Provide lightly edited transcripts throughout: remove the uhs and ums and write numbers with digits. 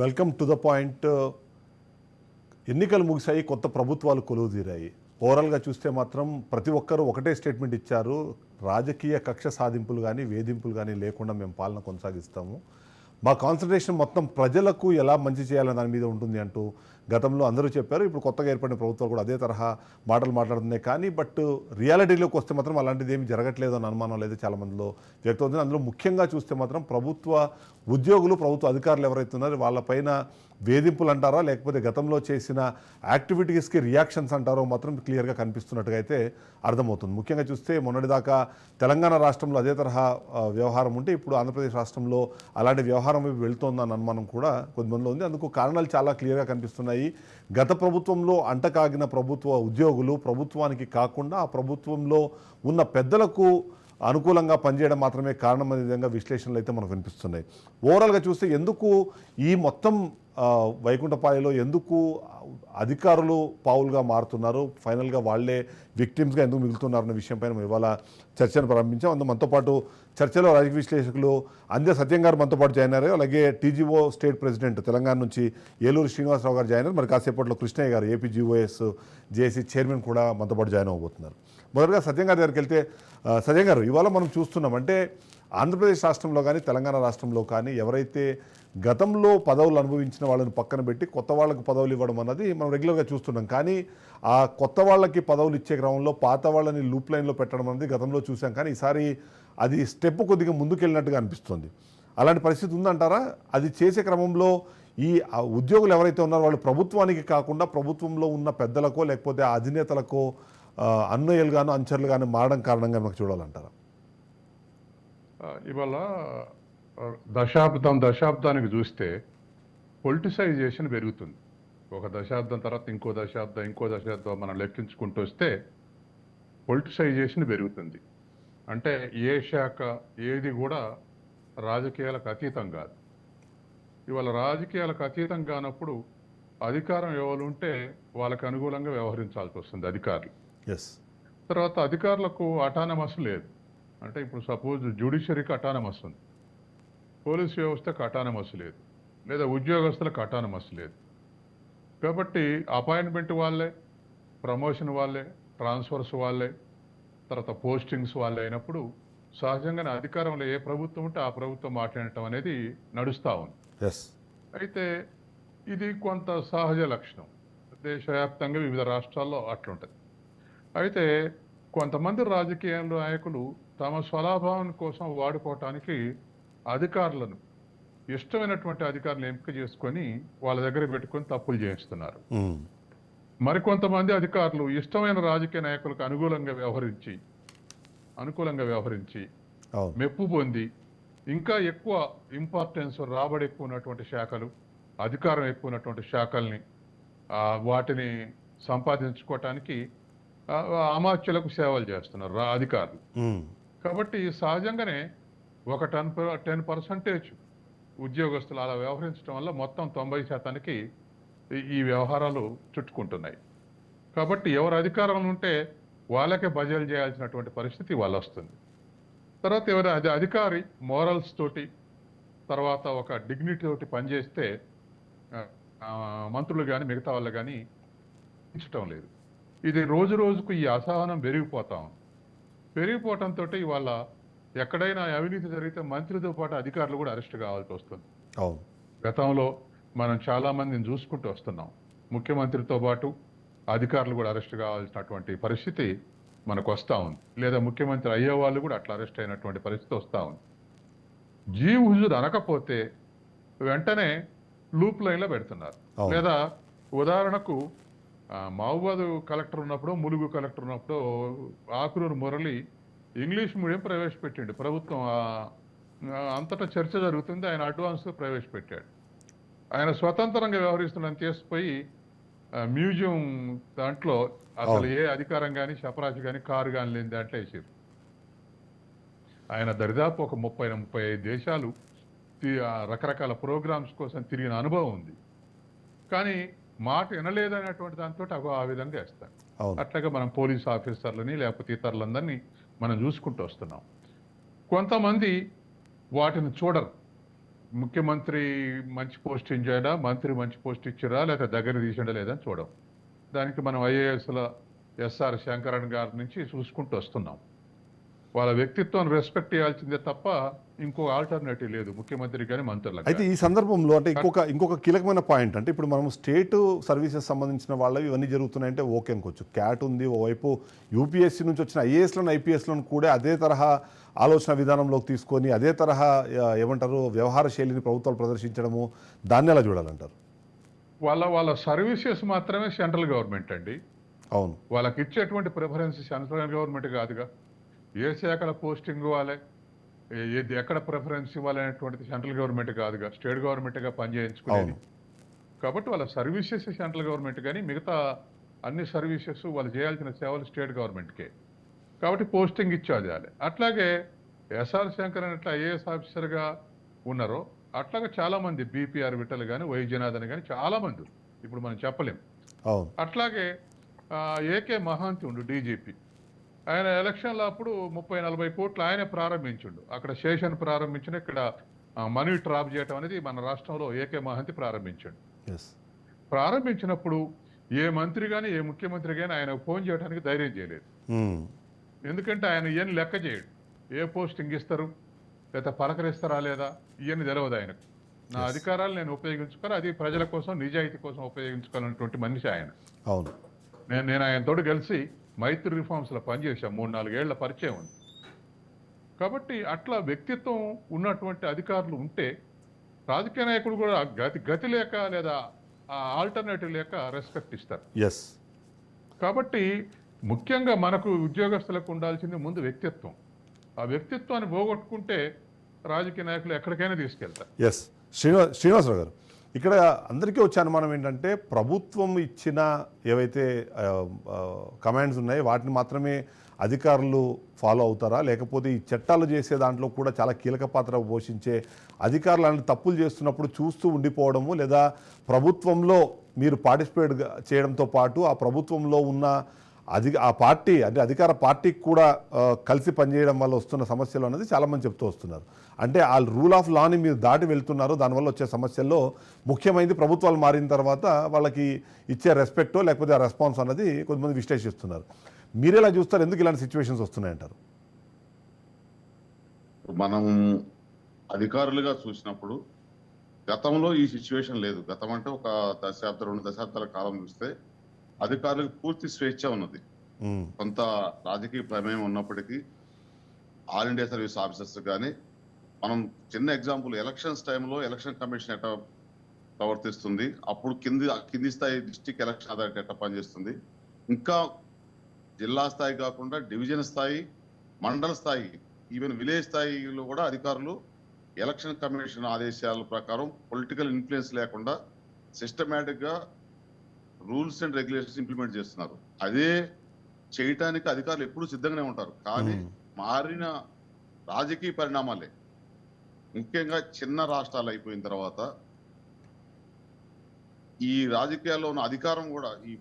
Welcome to the point. ఎన్నికలు ముగిశాయి, కొత్త ప్రభుత్వాలు కొలువుదీరాయి. ఓవరాల్గా చూస్తే మాత్రం ప్రతి ఒక్కరూ ఒకటే స్టేట్మెంట్ ఇచ్చారు, రాజకీయ కక్ష సాధింపులు కానీ వేధింపులు కానీ లేకుండా మేము పాలన కొనసాగిస్తాము, మా కాన్సన్ట్రేషన్ మొత్తం ప్రజలకు ఎలా మంచి చేయాలని దాని మీద ఉంటుంది అంటూ గతంలో అందరూ చెప్పారు. ఇప్పుడు కొత్తగా ఏర్పడిన ప్రభుత్వాలు కూడా అదే తరహా మాటలు మాట్లాడుతున్నాయి. కానీ రియాలిటీలోకి వస్తే మాత్రం అలాంటిది ఏమి జరగట్లేదు అని అనుమానం లేదు చాలామందిలో వ్యక్తమవుతుంది. అందులో ముఖ్యంగా చూస్తే మాత్రం ప్రభుత్వ ఉద్యోగులు, ప్రభుత్వ అధికారులు ఎవరైతే ఉన్నారో వాళ్ళపైన వేధింపులు అంటారా, లేకపోతే గతంలో చేసిన యాక్టివిటీస్కి రియాక్షన్స్ అంటారో మాత్రం క్లియర్గా కనిపిస్తున్నట్టుగా అయితే అర్థమవుతుంది. ముఖ్యంగా చూస్తే మొన్నటిదాకా తెలంగాణ రాష్ట్రంలో అదే తరహా వ్యవహారం ఉంటే ఇప్పుడు ఆంధ్రప్రదేశ్ రాష్ట్రంలో అలాంటి వ్యవహారం వైపు వెళ్తోందన్న అనుమానం కూడా కొంతమందిలో ఉంది. అందుకు కారణాలు చాలా క్లియర్గా కనిపిస్తున్నాయి. గత ప్రభుత్వంలో అంటకాగిన ప్రభుత్వ ఉద్యోగులు ప్రభుత్వానికి కాకుండా ఆ ప్రభుత్వంలో ఉన్న పెద్దలకు అనుకూలంగా పనిచేయడం మాత్రమే కారణం అనే విధంగా విశ్లేషణలు అయితే మనకు వినిపిస్తున్నాయి. ఓవరాల్గా చూస్తే ఎందుకు ఈ మొత్తం వైకుంఠపాయలో ఎందుకు అధికారులు పావులుగా మారుతున్నారు, ఫైనల్గా వాళ్లే విక్టిమ్స్గా ఎందుకు మిగులుతున్నారన్న విషయంపైన మేము ఇవాళ చర్చను ప్రారంభించాం. అందులో మనతో పాటు చర్చలో రాజకీయ విశ్లేషకులు అందే సత్యం గారు మనతో పాటు జాయిన్ అయ్యారు. అలాగే టీజీఓ స్టేట్ ప్రెసిడెంట్ తెలంగాణ నుంచి ఏలూరు శ్రీనివాసరావు గారు జాయిన్ అయ్యారు. మరి కాసేపట్లో కృష్ణయ్య గారు ఏపీ జీఓఎస్ జేఏసీ చైర్మన్ కూడా మనతో పాటు జాయిన్ అవ్వబోతున్నారు. మొదటగా సత్యం గారి దగ్గరికి వెళ్తే, సత్యం గారు, ఇవాళ మనం చూస్తున్నాం అంటే ఆంధ్రప్రదేశ్ రాష్ట్రంలో కానీ తెలంగాణ రాష్ట్రంలో కానీ ఎవరైతే గతంలో పదవులు అనుభవించిన వాళ్ళని పక్కన పెట్టి కొత్త వాళ్ళకి పదవులు ఇవ్వడం అన్నది మనం రెగ్యులర్గా చూస్తున్నాం. కానీ ఆ కొత్త వాళ్ళకి పదవులు ఇచ్చే క్రమంలో పాత వాళ్ళని లూప్ లైన్లో పెట్టడం అనేది గతంలో చూసాం. కానీ ఈసారి అది స్టెప్ కొద్దిగా ముందుకెళ్ళినట్టుగా అనిపిస్తుంది. అలాంటి పరిస్థితి ఉందంటారా? అది చేసే క్రమంలో ఈ ఉద్యోగులు ఎవరైతే ఉన్నారో వాళ్ళు ప్రభుత్వానికి కాకుండా ప్రభుత్వంలో ఉన్న పెద్దలకో లేకపోతే ఆ అధినేతలకో అన్నయ్యలుగాను అనుచరులుగాను మారడం కారణంగా మనకు చూడాలంటారా? ఇవాళ దశాబ్దానికి చూస్తే పొలిటిసైజేషన్ పెరుగుతుంది. ఒక దశాబ్దం తర్వాత ఇంకో దశాబ్దం మనం లెక్కించుకుంటూ వస్తే పొలిటిసైజేషన్ పెరుగుతుంది. అంటే ఏ శాఖ ఏది కూడా రాజకీయాలకు అతీతం కాదు. ఇవాళ రాజకీయాలకు అతీతం కానప్పుడు అధికారం ఎవరు ఉంటే వాళ్ళకి అనుకూలంగా వ్యవహరించాల్సి వస్తుంది అధికారులు. తర్వాత అధికారులకు అటానమస్ లేదు. అంటే ఇప్పుడు సపోజ్ జ్యుడిషియరీకి అటానమస్ ఉంది, పోలీస్ వ్యవస్థకు అటానమస్ లేదు, లేదా ఉద్యోగస్తులకు అటానమస్ లేదు. కాబట్టి అపాయింట్మెంట్ వాళ్ళే, ప్రమోషన్ వాళ్ళే, ట్రాన్స్ఫర్స్ వాళ్ళే, తర్వాత పోస్టింగ్స్ వాళ్ళే అయినప్పుడు సహజంగానే అధికారంలో ఏ ప్రభుత్వం ఉంటే ఆ ప్రభుత్వం మాట్లాడటం అనేది నడుస్తూ ఉంది. అయితే ఇది కొంత సహజ లక్షణం, దేశవ్యాప్తంగా వివిధ రాష్ట్రాల్లో అట్లుంటుంది. అయితే కొంతమంది రాజకీయ నాయకులు తమ స్వలాభం కోసం వాడుకోవటానికి అధికారులను, ఇష్టమైనటువంటి అధికారులను ఎంపిక చేసుకొని వాళ్ళ దగ్గర పెట్టుకొని తప్పులు చేయిస్తున్నారు. మరికొంతమంది అధికారులు ఇష్టమైన రాజకీయ నాయకులకు అనుకూలంగా వ్యవహరించి మెప్పు పొంది ఇంకా ఎక్కువ ఇంపార్టెన్స్, రాబడి ఎక్కువ ఉన్నటువంటి శాఖలు, అధికారం ఎక్కువ ఉన్నటువంటి శాఖల్ని వాటిని సంపాదించుకోవటానికి అమాత్యులకు సేవలు చేస్తున్నారు అధికారులు. కాబట్టి సహజంగానే ఒక 10% ఉద్యోగస్తులు అలా వ్యవహరించడం వల్ల మొత్తం 90% ఈ వ్యవహారాలు చుట్టుకుంటున్నాయి. కాబట్టి ఎవరు అధికారంలో ఉంటే వాళ్ళకే బదిలీ చేయాల్సినటువంటి పరిస్థితి వాళ్ళు వస్తుంది. తర్వాత ఎవరు అధికారి మోరల్స్ తోటి, తర్వాత ఒక డిగ్నిటీ తోటి పనిచేస్తే మంత్రులు కానీ మిగతా వాళ్ళు కానీ ఇచ్చటం లేదు. ఇది రోజు రోజుకు ఈ అసహనం పెరిగిపోవటంతో ఇవాళ ఎక్కడైనా అవినీతి జరిగితే మంత్రితో పాటు అధికారులు కూడా అరెస్ట్ కావాల్సి వస్తుంది. గతంలో మనం చాలా మందిని చూసుకుంటూ వస్తున్నాం. ముఖ్యమంత్రితో పాటు అధికారులు కూడా అరెస్ట్ కావాల్సినటువంటి పరిస్థితి మనకు వస్తూ ఉంది. లేదా ముఖ్యమంత్రి అయ్యే వాళ్ళు కూడా అట్లా అరెస్ట్ అయినటువంటి పరిస్థితి వస్తూ ఉంది. జీవ్ హుజూర్ అనకపోతే వెంటనే లూప్ లైన్లో పెడుతున్నారు. లేదా ఉదాహరణకు మహబూబాద్ కలెక్టర్ ఉన్నప్పుడు, ములుగు కలెక్టర్ ఉన్నప్పుడు ఆకునూరు మురళి ఇంగ్లీష్ మీడియం ప్రవేశపెట్టిండు. ప్రభుత్వం అంతటా చర్చ జరుగుతుంది, ఆయన అడ్వాన్స్ ప్రవేశపెట్టాడు. ఆయన స్వతంత్రంగా వ్యవహరిస్తున్నాను తీసుకుపోయి మ్యూజియం దాంట్లో అసలు ఏ అధికారం కానీ చపరాచి కానీ కారు కానీ లేని దాంట్లో వేసారు. ఆయన దరిదాపు ఒక 30-35 దేశాలు రకరకాల ప్రోగ్రామ్స్ కోసం తిరిగిన అనుభవం ఉంది. కానీ మాట వినలేదనేటువంటి దాంతో ఆ విధంగా వేస్తారు. అట్లాగే మనం పోలీస్ ఆఫీసర్లని లేకపోతే ఇతరులందరినీ మనం చూసుకుంటూ వస్తున్నాం. కొంతమంది వాటిని చూడరు. ముఖ్యమంత్రి మంచి పోస్ట్ ఇచ్చాడా, మంత్రి మంచి పోస్ట్ ఇచ్చారా, లేదా దగ్గర తీసిండా లేదని చూడం. దానికి మనం ఐఏఎస్ల ఎస్ఆర్ శంకరన్ గారి నుంచి చూసుకుంటూ వస్తున్నాం. వాళ్ళ వ్యక్తిత్వాన్ని రెస్పెక్ట్ చేయాల్సిందే తప్ప ఇంకో ఆల్టర్నేటివ్ లేదు ముఖ్యమంత్రి కానీ మంత్రులకు. అయితే ఈ సందర్భంలో అంటే ఇంకొక కీలకమైన పాయింట్ అంటే ఇప్పుడు మనం స్టేట్ సర్వీసెస్ సంబంధించిన వాళ్ళవి ఇవన్నీ జరుగుతున్నాయంటే ఓకే అనుకోవచ్చు. క్యాట్ ఉంది, ఓవైపు యూపీఎస్సీ నుంచి వచ్చిన ఐఏఎస్లను ఐపీఎస్లను కూడా అదే తరహా ఆలోచన విధానంలోకి తీసుకొని అదే తరహా ఏమంటారు వ్యవహార శైలిని ప్రభుత్వాలు ప్రదర్శించడము, దాన్ని ఎలా చూడాలంటారు? వాళ్ళ సర్వీసెస్ మాత్రమే సెంట్రల్ గవర్నమెంట్ అండి. అవును, వాళ్ళకి ఇచ్చేటువంటి ప్రిఫరెన్స్ సెంట్రల్ గవర్నమెంట్ కాదుగా. ఏ శాఖల పోస్టింగ్ ఇవ్వాలి, ఏది ఎక్కడ ప్రిఫరెన్స్ ఇవ్వాలనేటువంటిది సెంట్రల్ గవర్నమెంట్ కాదుగా, స్టేట్ గవర్నమెంట్గా పనిచేయించుకునేది. కాబట్టి వాళ్ళ సర్వీసెస్ సెంట్రల్ గవర్నమెంట్ కానీ మిగతా అన్ని సర్వీసెస్ వాళ్ళు చేయాల్సిన సేవలు స్టేట్ గవర్నమెంట్కే. కాబట్టి పోస్టింగ్ ఇచ్చేది. అట్లాగే ఎస్ఆర్ శంకరన్ ఎట్లా ఐఏఎస్ ఆఫీసర్గా ఉన్నారో అట్లాగే చాలామంది బీపీఆర్ విఠల్ కానీ వైద్యనాథన్ కానీ చాలామంది ఇప్పుడు మనం చెప్పలేం. అవును, అట్లాగే ఏకే మహాంతి ఉండు డీజీపీ, ఆయన ఎలక్షన్ల అప్పుడు 30-40 కోట్లు ఆయనే ప్రారంభించుండు. అక్కడ స్టేషన్ ప్రారంభించిన ఇక్కడ మనీ ట్రాప్ చేయటం అనేది మన రాష్ట్రంలో ఏకే మహాంతి ప్రారంభించాడు. ప్రారంభించినప్పుడు ఏ మంత్రి కానీ ఏ ముఖ్యమంత్రి కానీ ఆయన ఫోన్ చేయడానికి ధైర్యం చేయలేదు. ఎందుకంటే ఆయన ఇవన్నీ లెక్క చేయడు. ఏ పోస్టింగ్ ఇస్తారు లేదా పలకరిస్తారా లేదా ఇవన్నీ తెలియదు ఆయనకు. నా అధికారాలు నేను ఉపయోగించుకోవాలి, అది ప్రజల కోసం నిజాయితీ కోసం ఉపయోగించుకోవాలన్నటువంటి మనిషి ఆయన. అవును, నేను ఆయనతో కలిసి మైత్రి రిఫార్మ్స్లో పనిచేశాను, 3-4 ఏళ్ల పరిచయం ఉంది. కాబట్టి అట్లా వ్యక్తిత్వం ఉన్నటువంటి అధికారులు ఉంటే రాజకీయ నాయకులు కూడా గతి లేక లేదా ఆల్టర్నేటివ్ లేక రెస్పెక్ట్ ఇస్తారు. కాబట్టి ముఖ్యంగా మనకు ఉద్యోగస్తులకు ఉండాల్సింది ముందు వ్యక్తిత్వం. ఆ వ్యక్తిత్వాన్ని పోగొట్టుకుంటే రాజకీయ నాయకులు ఎక్కడికైనా తీసుకెళ్తారు. శ్రీనివాసరావు గారు, ఇక్కడ అందరికీ వచ్చే అనుమానం ఏంటంటే ప్రభుత్వం ఇచ్చిన ఏవైతే కమాండ్స్ ఉన్నాయో వాటిని మాత్రమే అధికారులు ఫాలో అవుతారా, లేకపోతే ఈ చట్టాలు చేసే దాంట్లో కూడా చాలా కీలక పాత్ర పోషించే అధికారులు అలాంటి తప్పులు చేస్తున్నప్పుడు చూస్తూ ఉండిపోవడము, లేదా ప్రభుత్వంలో మీరు పార్టిసిపేట్ చేయడంతో పాటు ఆ ప్రభుత్వంలో ఉన్న ఆ పార్టీ అంటే అధికార పార్టీకి కూడా కలిసి పనిచేయడం వల్ల వస్తున్న సమస్యలు అనేది చాలామంది చెప్తూ వస్తున్నారు. అంటే ఆ రూల్ ఆఫ్ లాని మీరు దాటి వెళ్తున్నారు, దానివల్ల వచ్చే సమస్యల్లో ముఖ్యమైనది ప్రభుత్వాలు మారిన తర్వాత వాళ్ళకి ఇచ్చే రెస్పెక్టో లేకపోతే ఆ రెస్పాన్స్ అన్నది కొంతమంది విశ్లేషిస్తున్నారు. మీరు ఎలా చూస్తారు, ఎందుకు ఇలాంటి సిచ్యువేషన్స్ వస్తున్నాయంటారు? మనం అధికారులుగా చూసినప్పుడు గతంలో ఈ సిచ్యువేషన్ లేదు. గతం అంటే ఒక 2 దశాబ్దాల కాలం చూస్తే అధికారులకు పూర్తి స్వేచ్ఛ ఉన్నది. కొంత రాజకీయ ప్రమేయం ఉన్నప్పటికీ ఆల్ ఇండియా సర్వీస్ ఆఫీసర్స్ కానీ, మనం చిన్న ఎగ్జాంపుల్ ఎలక్షన్స్ టైంలో ఎలక్షన్ కమిషన్ ఎట్లా ప్రవర్తిస్తుంది, అప్పుడు కింది స్థాయి డిస్ట్రిక్ట్ ఎలక్షన్ అథారిటీ ఎట్లా పనిచేస్తుంది, ఇంకా జిల్లా స్థాయి కాకుండా డివిజన్ స్థాయి, మండల స్థాయి, ఈవెన్ విలేజ్ స్థాయిలో కూడా అధికారులు ఎలక్షన్ కమిషన్ ఆదేశాల ప్రకారం పొలిటికల్ ఇన్ఫ్లుయెన్స్ లేకుండా సిస్టమేటిక్ గా రూల్స్ అండ్ రెగ్యులేషన్స్ ఇంప్లిమెంట్ చేస్తున్నారు. అదే చేయటానికి అధికారులు ఎప్పుడు సిద్ధంగానే ఉంటారు. కానీ మారిన రాజకీయ పరిణామాలే, ముఖ్యంగా చిన్న రాష్ట్రాలు అయిపోయిన తర్వాత ఈ రాజకీయాల్లో ఉన్న అధికారం కూడా ఈ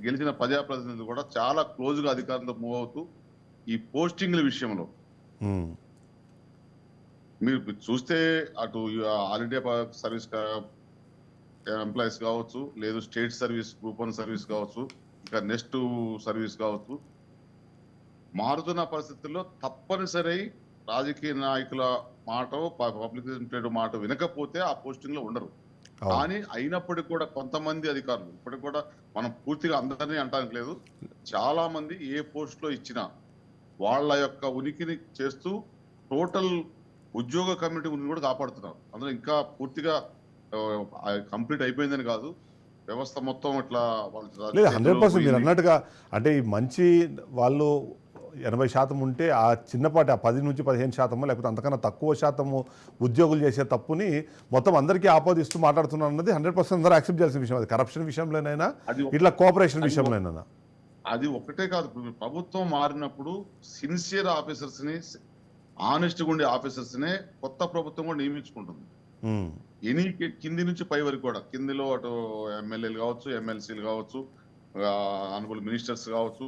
గెలిచిన ప్రజాప్రతినిధులు కూడా చాలా క్లోజ్ గా అధికారంతో మూవ్ అవుతూ ఈ పోస్టింగ్ల విషయంలో మీరు చూస్తే అటు ఆల్ ఇండియా సర్వీస్ ఎంప్లాయీస్ కావచ్చు, లేదు స్టేట్ సర్వీస్, గ్రూప్ 1 సర్వీస్ కావచ్చు, ఇంకా నెక్స్ట్ సర్వీస్ కావచ్చు, మారుతున్న పరిస్థితుల్లో తప్పనిసరి రాజకీయ నాయకుల మాట, పబ్లిక్ మాట వినకపోతే ఆ పోస్టింగ్ లో ఉండరు. కానీ అయినప్పటికీ కూడా కొంతమంది అధికారులు, ఇప్పటికి కూడా మనం పూర్తిగా అందరినీ అంటానికి లేదు, చాలా మంది ఏ పోస్ట్ లో ఇచ్చినా వాళ్ళ యొక్క ఉనికిని చేస్తూ టోటల్ ఉద్యోగ కమ్యూనిటీ ఉనికి కూడా కాపాడుతున్నారు. అందులో ఇంకా పూర్తిగా కంప్లీట్ అయిపోయిందని కాదు, వ్యవస్థ మొత్తం ఇట్లా 100% మీరు అన్నట్టుగా అంటే ఈ మంచి వాళ్ళు 80% ఉంటే ఆ చిన్నపాటి ఆ 10 నుంచి 15% లేకపోతే అంతకన్నా తక్కువ శాతము ఉద్యోగులు చేసే తప్పుని మొత్తం అందరికీ ఆపాదిస్తూ మాట్లాడుతున్నారు అన్నది 100% అందరూ యాక్సెప్ట్ చేయాల్సిన విషయం. అది కరప్షన్ విషయంలోనైనా ఇట్లా కోఆపరేషన్ విషయంలోనైనా. అది ఒకటే కాదు, ప్రభుత్వం మారినప్పుడు సిన్సియర్ ఆఫీసర్స్ ని, ఆనెస్ట్ గా ఉండే ఆఫీసర్స్ నే కొత్త ప్రభుత్వం కూడా నియమించుకుంటుంది. ఎనీ కింది నుంచి పై వరకు కూడా, కిందిలో అటు ఎమ్మెల్యేలు కావచ్చు, ఎమ్మెల్సీలు కావచ్చు, ఆనరబుల్ మినిస్టర్స్ కావచ్చు,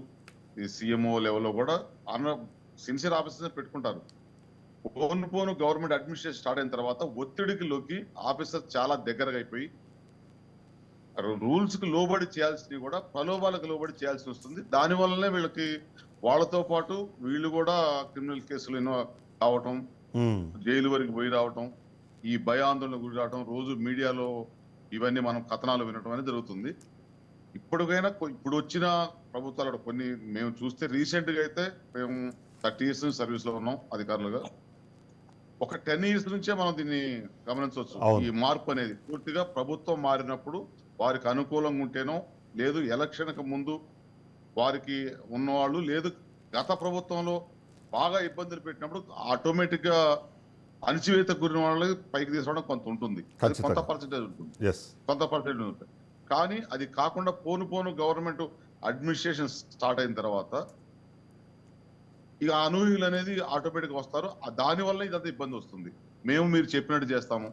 ఈ సీఎంఓ లెవెల్లో కూడా సిన్సియర్ ఆఫీసర్స్ పెట్టుకుంటారు. పోను గవర్నమెంట్ అడ్మినిస్ట్రేషన్ స్టార్ట్ అయిన తర్వాత ఒత్తిడికి లోకి ఆఫీసర్ చాలా దగ్గరగా అయిపోయి రూల్స్ కి లోబడి చేయాల్సినవి కూడా ప్రలోభాలకు లోబడి చేయాల్సి వస్తుంది. దాని వల్లనే వీళ్ళకి వాళ్ళతో పాటు వీళ్ళు కూడా క్రిమినల్ కేసులు ఎన్నో కావటం, జైలు వరకు పోయి రావటం, ఈ భయాందోళన గురి రావటం, రోజు మీడియాలో ఇవన్నీ మనం కథనాలు వినటం అనేది జరుగుతుంది. ఇప్పటికైనా ఇప్పుడు వచ్చిన ప్రభుత్వాలు కొన్ని మేము చూస్తే రీసెంట్ గా అయితే మేము 30 years సర్వీస్ లో ఉన్నాం అధికారులుగా. ఒక 10 years నుంచే మనం దీన్ని గమనించవచ్చు. ఈ మార్పు అనేది పూర్తిగా ప్రభుత్వం మారినప్పుడు వారికి అనుకూలంగా ఉంటేనో, లేదు ఎలక్షన్ కు ముందు వారికి ఉన్నవాళ్ళు, లేదు గత ప్రభుత్వంలో బాగా ఇబ్బందులు పెట్టినప్పుడు ఆటోమేటిక్ గా అణచివేత గురిన వాళ్ళకి పైకి తీసుకోవడం కొంత ఉంటుంది, కొంత పర్సెంటేజ్ ఉంటుంది, కొంత పర్సెంటేజ్ ఉంటుంది. కానీ అది కాకుండా పోను గవర్నమెంట్ అడ్మినిస్ట్రేషన్ స్టార్ట్ అయిన తర్వాత ఇక అనూహ్యులు అనేది ఆటోమేటిక్ వస్తారు. దాని వల్ల ఇదంతా ఇబ్బంది వస్తుంది. మీరు చెప్పినట్టు చేస్తాము,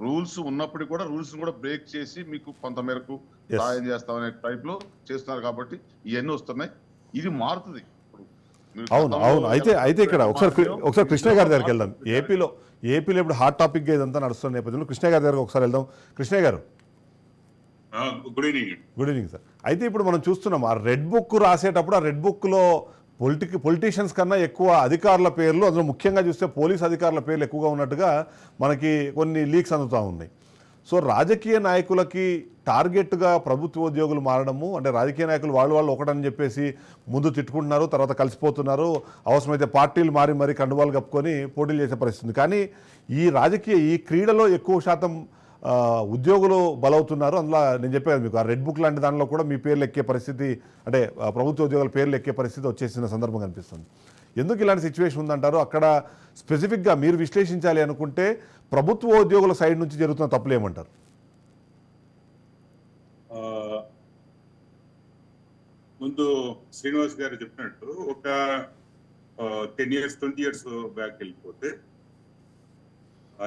రూల్స్ ఉన్నప్పటికీ కూడా రూల్స్ కూడా బ్రేక్ చేసి మీకు కొంత మేరకు సహాయం చేస్తామనే టైప్ లో చేస్తున్నారు. కాబట్టి ఇవన్నీ వస్తున్నాయి, ఇది మారుతుంది. అవును. అయితే ఇక్కడ ఒకసారి కృష్ణ గారి దగ్గరికి వెళ్దాం. ఏపీలో ఇప్పుడు హాట్ టాపిక్ ఇదంతా నడుస్తున్న నేపథ్యంలో కృష్ణ గారి దగ్గర ఒకసారి వెళ్దాం. కృష్ణ గారు, గుడ్ ఈవినింగ్ సార్. అయితే ఇప్పుడు మనం చూస్తున్నాం, ఆ రెడ్ బుక్ రాసేటప్పుడు ఆ రెడ్ బుక్ లో పొలిటీషియన్స్ కన్నా ఎక్కువ అధికారుల పేర్లు, అందులో ముఖ్యంగా చూస్తే పోలీస్ అధికారుల పేర్లు ఎక్కువగా ఉన్నట్టుగా మనకి కొన్ని లీక్స్ అందుతూ ఉన్నాయి. సో రాజకీయ నాయకులకి టార్గెట్గా ప్రభుత్వ ఉద్యోగులు మారడము, అంటే రాజకీయ నాయకులు వాళ్ళు ఒకటని చెప్పేసి ముందు తిట్టుకుంటున్నారు, తర్వాత కలిసిపోతున్నారు, అవసరమైతే పార్టీలు మారి కండువాలు కప్పుకొని పోటీలు చేసే పరిస్థితి. కానీ ఈ క్రీడలో ఎక్కువ శాతం ఉద్యోగులు బలవుతున్నారు. అందులో నేను చెప్పాను మీకు, ఆ రెడ్ బుక్ లాంటి దానిలో కూడా మీ పేర్లు ఎక్కే పరిస్థితి, అంటే ప్రభుత్వ ఉద్యోగుల పేర్లు ఎక్కే పరిస్థితి వచ్చేసిన సందర్భం కనిపిస్తుంది. ఎందుకు ఇలాంటి సిచ్యువేషన్ ఉందంటారు? అక్కడ స్పెసిఫిక్గా మీరు విశ్లేషించాలి అనుకుంటే ప్రభుత్వ ఉద్యోగుల సైడ్ నుంచి జరుగుతున్న తప్పులు ఏమంటారు? ముందు శ్రీనివాస్ గారు చెప్పినట్టు ఒక 10 years 20 years బ్యాక్ వెళ్ళిపోతే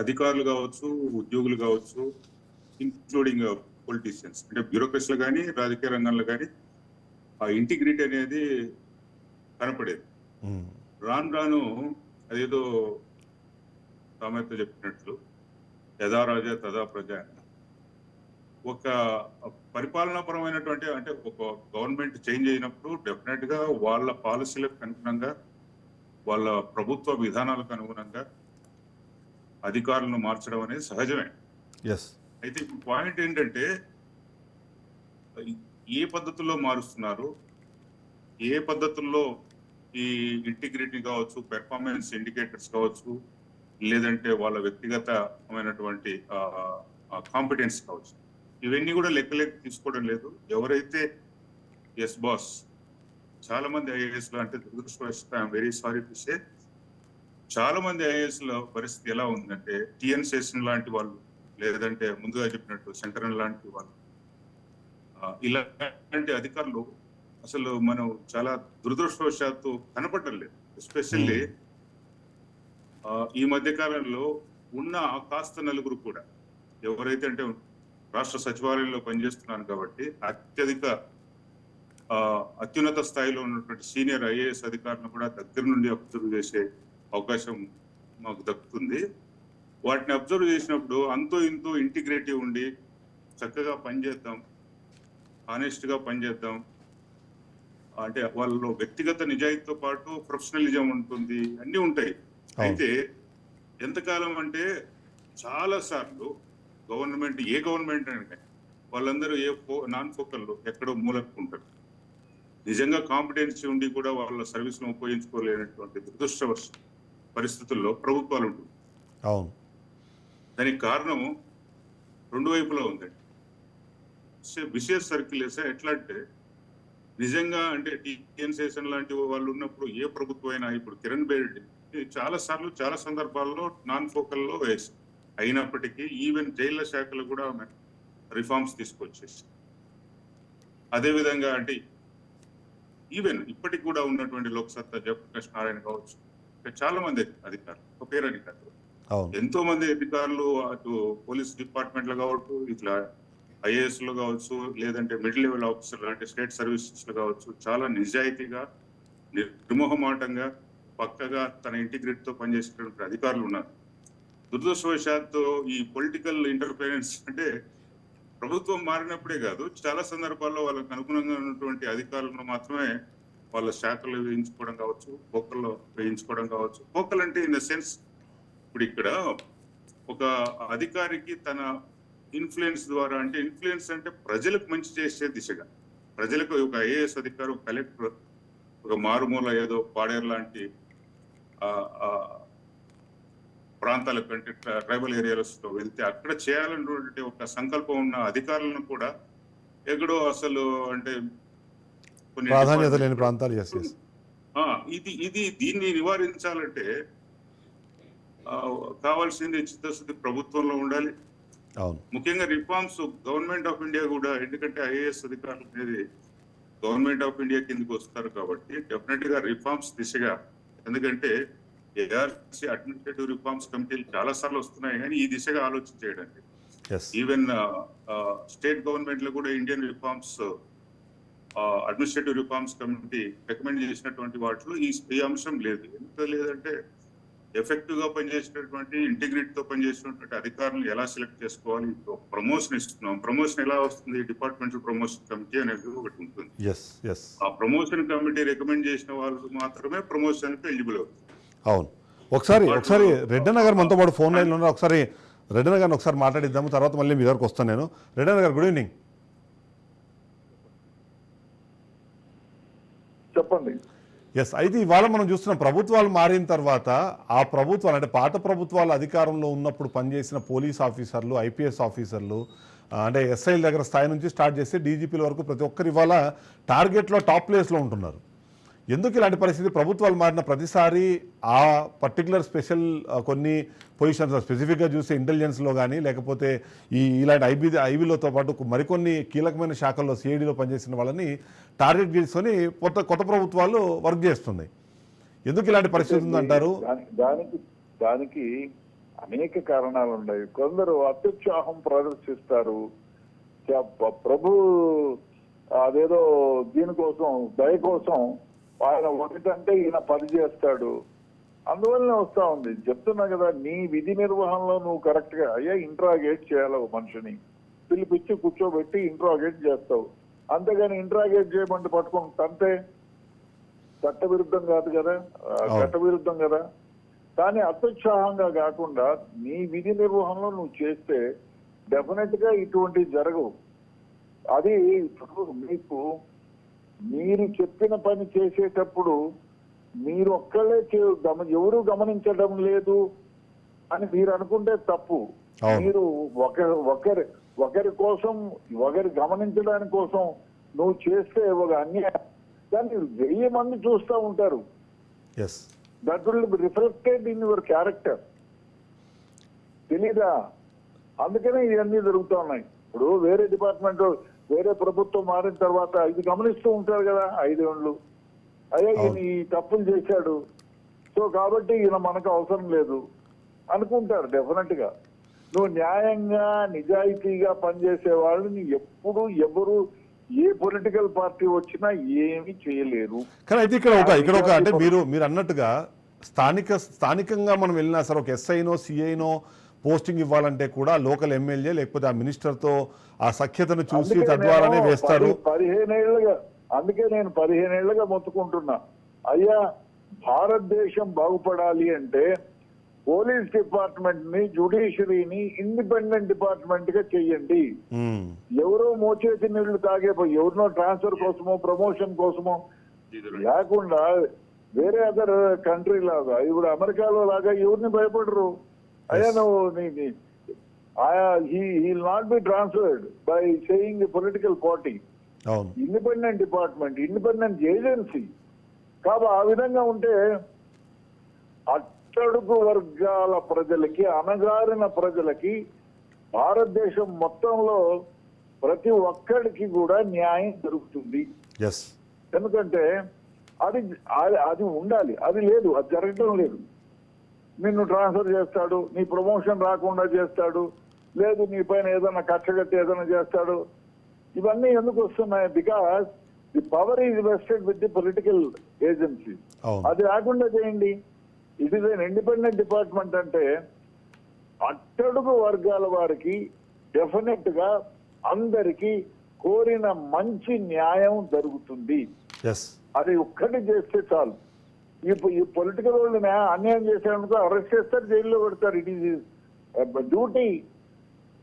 అధికారులు కావచ్చు, ఉద్యోగులు కావచ్చు, ఇంక్లూడింగ్ పొలిటీషియన్స్, అంటే బ్యూరోక్రసీలు కానీ రాజకీయ రంగంలో కానీ ఆ ఇంటిగ్రిటీ అనేది కనపడేది. రాను అదేదో సామెత చెప్పినట్లు యథా రాజా తదా ప్రజ, ఒక పరిపాలనాపరమైనటువంటి, అంటే ఒక గవర్నమెంట్ చేంజ్ అయినప్పుడు డెఫినెట్ గా వాళ్ళ పాలసీలకు అనుగుణంగా, వాళ్ళ ప్రభుత్వ విధానాలకు అనుగుణంగా అధికారులను మార్చడం అనేది సహజమే. అయితే ఇప్పుడు పాయింట్ ఏంటంటే, ఏ పద్ధతుల్లో మారుస్తున్నారు, ఏ పద్ధతుల్లో ఈ ఇంటిగ్రిటీ కావచ్చు, పెర్ఫార్మెన్స్ ఇండికేటర్స్ కావచ్చు, లేదంటే వాళ్ళ వ్యక్తిగతమైనటువంటి కాంపిటెన్స్ కావచ్చు, ఇవన్నీ కూడా లెక్కలేక తీసుకోవడం లేదు. ఎవరైతే ఎస్ బాస్, చాలా మంది ఐఏఎస్ లో, అంటే దురదృష్టవశాత్తు I'm very sorry to say, చాలా మంది ఐఏఎస్ లో పరిస్థితి ఎలా ఉందంటే, టిఎన్ శేషన్ లాంటి వాళ్ళు, లేదంటే ముందుగా చెప్పినట్టు శంకరన్ లాంటి వాళ్ళు, ఇలాంటి అధికారులు అసలు మనం చాలా దురదృష్టవశాత్తు కనపడటం లేదు. ఎస్పెషల్లీ ఈ మధ్య కాలంలో ఉన్న కాస్త నలుగురు కూడా, ఎవరైతే అంటే రాష్ట్ర సచివాలయంలో పనిచేస్తున్నాను కాబట్టి అత్యున్నత స్థాయిలో ఉన్నటువంటి సీనియర్ ఐఏఎస్ అధికారులను కూడా దగ్గర నుండి అబ్జర్వ్ చేసే అవకాశం మాకు దక్కుతుంది. వాటిని అబ్జర్వ్ చేసినప్పుడు అంతో ఇంతో ఇంటిగ్రేటివ్ ఉండి చక్కగా పనిచేద్దాం, ఆనెస్ట్ గా పనిచేద్దాం, అంటే వాళ్ళలో వ్యక్తిగత నిజాయితీతో పాటు ప్రొఫెషనలిజం ఉంటుంది, అన్ని ఉంటాయి. అయితే ఎంతకాలం అంటే చాలా సార్లు ఏ గవర్నమెంట్ అంటే వాళ్ళందరూ నాన్ ఫోకల్లో ఎక్కడో మూలకుంటారు. నిజంగా కాంపిటెన్సీ ఉండి కూడా వాళ్ళ సర్వీస్ ను ఉపయోగించుకోలేనటువంటి దురదృష్టవశ పరిస్థితుల్లో ప్రభుత్వాలు ఉంటుంది. దానికి కారణము రెండు వైపులా ఉందండి. విషయస్ సర్కిల్ వేసా ఎట్లా అంటే, నిజంగా అంటే టిఎన్ శేషన్ లాంటి వాళ్ళు ఉన్నప్పుడు ఏ ప్రభుత్వం అయినా, ఇప్పుడు కిరణ్ బేడి చాలా సార్లు చాలా సందర్భాల్లో నాన్ ఫోకల్లో వేసి, అయినప్పటికీ ఈవెన్ జైళ్ల శాఖలు కూడా రిఫార్మ్స్ తీసుకొచ్చేసి, అదేవిధంగా అంటే ఈవెన్ ఇప్పటికి కూడా ఉన్నటువంటి లోక్సత్తా జయప్రకాష్ నారాయణ కావచ్చు, చాలా మంది అధికారులు, పేరు అధికారులు, ఎంతో మంది అధికారులు, అటు పోలీస్ డిపార్ట్మెంట్ లో కావచ్చు, ఇట్లా ఐఏఎస్ లో కావచ్చు, లేదంటే మిడిల్ లెవెల్ ఆఫీసర్ అంటే స్టేట్ సర్వీసెస్ లో కావచ్చు, చాలా నిజాయితీగా నిర్మోహమాటంగా పక్కగా తన ఇంటిగ్రిటీతో పనిచేసేటువంటి అధికారులు ఉన్నారు. దురదృష్టవశాత్తు ఈ పొలిటికల్ ఇంటర్ఫరెన్స్ అంటే ప్రభుత్వం మారినప్పుడే కాదు, చాలా సందర్భాల్లో వాళ్ళకి అనుగుణంగా ఉన్నటువంటి అధికారులను మాత్రమే వాళ్ళ శాఖలు వేయించుకోవడం కావచ్చు, పోకల్లో వేయించుకోవడం కావచ్చు. పోకల్ అంటే ఇన్ ద సెన్స్, ఇప్పుడు ఇక్కడ ఒక అధికారికి తన ఇన్ఫ్లుయెన్స్ ద్వారా, అంటే ఇన్ఫ్లుయెన్స్ అంటే ప్రజలకు మంచి చేసే దిశగా, ప్రజలకు ఒక ఐఏఎస్ అధికారి, ఒక కలెక్టర్ ఒక మారుమూల ఏదో పాడేరు లాంటి ప్రాంతాల కంటే ట్రైబల్ ఏరియాస్ లో వెళ్తే అక్కడ చేయాలన్నటువంటి ఒక సంకల్పం ఉన్న అధికారులను కూడా ఎక్కడో అసలు అంటే కొన్ని ప్రాధాన్యత లేని ప్రాంతాలు. దీన్ని నివారించాలంటే కావాల్సింది చిత్తశుద్ధి ప్రభుత్వంలో ఉండాలి. అవును, ముఖ్యంగా రిఫార్మ్స్ గవర్నమెంట్ ఆఫ్ ఇండియా కూడా, ఎందుకంటే ఐఏఎస్ అధికారులు అనేది గవర్నమెంట్ ఆఫ్ ఇండియా కిందకి వస్తారు కాబట్టి డెఫినెట్ గా రిఫార్మ్స్ దిశగా, ఎందుకంటే ఏఆర్సీ అడ్మినిస్ట్రేటివ్ రిఫార్మ్స్ కమిటీలు చాలా సార్లు వస్తున్నాయి, కానీ ఈ దిశగా ఆలోచన చేయడానికి ఈవెన్ స్టేట్ గవర్నమెంట్ లో కూడా Indian reforms administrative reforms committee recommend చేసినటువంటి వాటిలో ఈ అంశం లేదు. ఎందుకు లేదంటే ఎఫెక్టివ్ గా పనిచేసినటువంటి ఇంటిగ్రిటీతో పనిచేసినటువంటి అధికారులను ఎలా సెలెక్ట్ చేసుకోవాలి, ప్రమోషన్ ఇస్తున్నాం, ప్రమోషన్ ఎలా వస్తుంది, డిపార్ట్మెంటల్ ప్రమోషన్ కమిటీ అనేది ఒకటి ఉంటుంది. ఆ ప్రమోషన్ కమిటీ రికమెండ్ చేసిన వాళ్ళు మాత్రమే ప్రమోషన్ కి ఎలిజిబుల్ అవుతుంది. అవును, ఒకసారి రెడ్డన్న గారు మనతో పాటు ఫోన్ లైన్లో ఉన్నారు. ఒకసారి రెడ్డన్న గారిని ఒకసారి మాట్లాడిద్దాము, తర్వాత మళ్ళీ మీ దగ్గరకు వస్తాను నేను. రెడ్డన్న గారు, గుడ్ ఈవినింగ్. చెప్పండి. అయితే ఇవాళ మనం చూస్తున్న ప్రభుత్వాలు మారిన తర్వాత ఆ ప్రభుత్వాలు, అంటే పాత ప్రభుత్వాలు అధికారంలో ఉన్నప్పుడు పనిచేసిన పోలీస్ ఆఫీసర్లు, ఐపీఎస్ ఆఫీసర్లు, అంటే ఎస్ఐల దగ్గర స్థాయి నుంచి స్టార్ట్ చేస్తే డీజీపీల వరకు ప్రతి ఒక్కరు ఇవాళ టార్గెట్లో టాప్ ప్లేస్లో ఉంటున్నారు. ఎందుకు ఇలాంటి పరిస్థితి? ప్రభుత్వాలు మారిన ప్రతిసారి ఆ పర్టికులర్ స్పెషల్ కొన్ని పొజిషన్స్ స్పెసిఫిక్గా చూస్తే ఇంటెలిజెన్స్లో కానీ, లేకపోతే ఇలాంటి ఐబీలతో పాటు మరికొన్ని కీలకమైన శాఖల్లో సిఐడిలో పనిచేసిన వాళ్ళని టార్గెట్ చేసుకొని కొత్త ప్రభుత్వాలు వర్క్ చేస్తున్నాయి. ఎందుకు ఇలాంటి పరిస్థితి ఉందంటారు? దానికి అనేక కారణాలు ఉన్నాయి. కొందరు అత్యుత్సాహం ప్రదర్శిస్తారు. ప్రభు అదేదో దీనికోసం, దయ కోసం ఆయన ఒకటంటే ఈయన 10 చేస్తాడు. అందువల్లనే వస్తా ఉంది. చెప్తున్నా కదా, నీ విధి నిర్వహణలో నువ్వు కరెక్ట్ గా ఇంట్రాగేట్ చేయాలి. ఒక మనిషిని పిలిపించి కూర్చోబెట్టి ఇంట్రాగేట్ చేస్తావు. అంతేగాని ఇంట్రాగేట్ చేయమంటే పట్టుకుని తంతే చట్టవిరుద్ధం కాదు కదా, చట్టవిరుద్ధం కదా. కానీ అత్యుత్సాహంగా కాకుండా నీ విధి నిర్వహణలో నువ్వు చేస్తే డెఫినెట్ గా ఇటువంటివి జరగవు. అది మీరు చెప్పిన పని చేసేటప్పుడు మీరు ఒక్కళ్ళే ఎవరు గమనించడం లేదు అని మీరు అనుకుంటే తప్పు. మీరు ఒకరి కోసం, ఒకరి గమనించడానికి కోసం నువ్వు చేస్తే ఒక అన్యాయం, దాన్ని 1000 మంది చూస్తూ ఉంటారు. That will be reflected in your character. తెలీదా? అందుకనే ఇవన్నీ జరుగుతూ ఉన్నాయి. ఇప్పుడు వేరే డిపార్ట్మెంట్, వేరే ప్రభుత్వం మారిన తర్వాత ఇది గమనిస్తూ ఉంటారు కదా 5 ఏళ్ళు, అయ్యా ఈయన ఈ తప్పులు చేశాడు, సో కాబట్టి ఈయన మనకు అవసరం లేదు అనుకుంటారు. డెఫినెట్ గా నువ్వు న్యాయంగా నిజాయితీగా పనిచేసే వాళ్ళని ఎప్పుడు ఎవరు ఏ పొలిటికల్ పార్టీ వచ్చినా ఏమీ చేయలేరు. కానీ అయితే ఇక్కడ ఒక అంటే మీరు అన్నట్టుగా స్థానికంగా మనం వెళ్ళినా సరే, ఒక ఎస్ఐనో సిఐనో పోస్టింగ్ ఇవ్వాలంటే కూడా లోకల్ ఎమ్మెల్యే లేకపోతే ఆ మినిస్టర్తో ఆ సఖ్యతను చూసి తద్వారానే వేస్తారు. 15 ఏళ్ళుగా, అందుకే నేను 15 ఏళ్ళుగా మొత్తుకుంటున్నా, అయ్యా భారతదేశం బాగుపడాలి అంటే పోలీస్ డిపార్ట్మెంట్ ని, జ్యుడిషియరీని ఇండిపెండెంట్ డిపార్ట్మెంట్ గా చెయ్యండి. ఎవరో మోచేతి నీళ్లు తాగే, ఎవరినో ట్రాన్స్ఫర్ కోసమో ప్రమోషన్ కోసమో లేకుండా వేరే అదర్ కంట్రీ లాగా, ఇప్పుడు అమెరికాలో లాగా ఎవరిని భయపడరు. అయ్యా నువ్వు he will not be transferred by saying the political party. Independent department, independent agency. కాబట్టి ఆ విధంగా ఉంటే అట్టడుగు వర్గాల ప్రజలకి, అణగారిన ప్రజలకి, భారతదేశం మొత్తంలో ప్రతి ఒక్కడికి కూడా న్యాయం జరుగుతుంది. ఎందుకంటే అది ఉండాలి. అది లేదు, అది జరగటం లేదు. నిన్ను ట్రాన్స్ఫర్ చేస్తాడు, నీ ప్రమోషన్ రాకుండా చేస్తాడు, లేదు నీ పైన ఏదైనా కక్షగట్టి ఏదైనా చేస్తాడు. ఇవన్నీ ఎందుకు వస్తున్నాయి? Because the power is vested with the political agency. అవును. అది రాకుండా చేయండి. It is an independent department అంటే అట్టడుగు వర్గాల వారికి డెఫినెట్ గా అందరికి కోరిన మంచి న్యాయం జరుగుతుంది. ఎస్. అది ఒక్కటి చేస్తే చాలు. ఈ పొలిటికల్ వాళ్ళని అన్యాయం చేసేందుకు అరెస్ట్ చేస్తారు, జైల్లో పెడతారు. It is duty.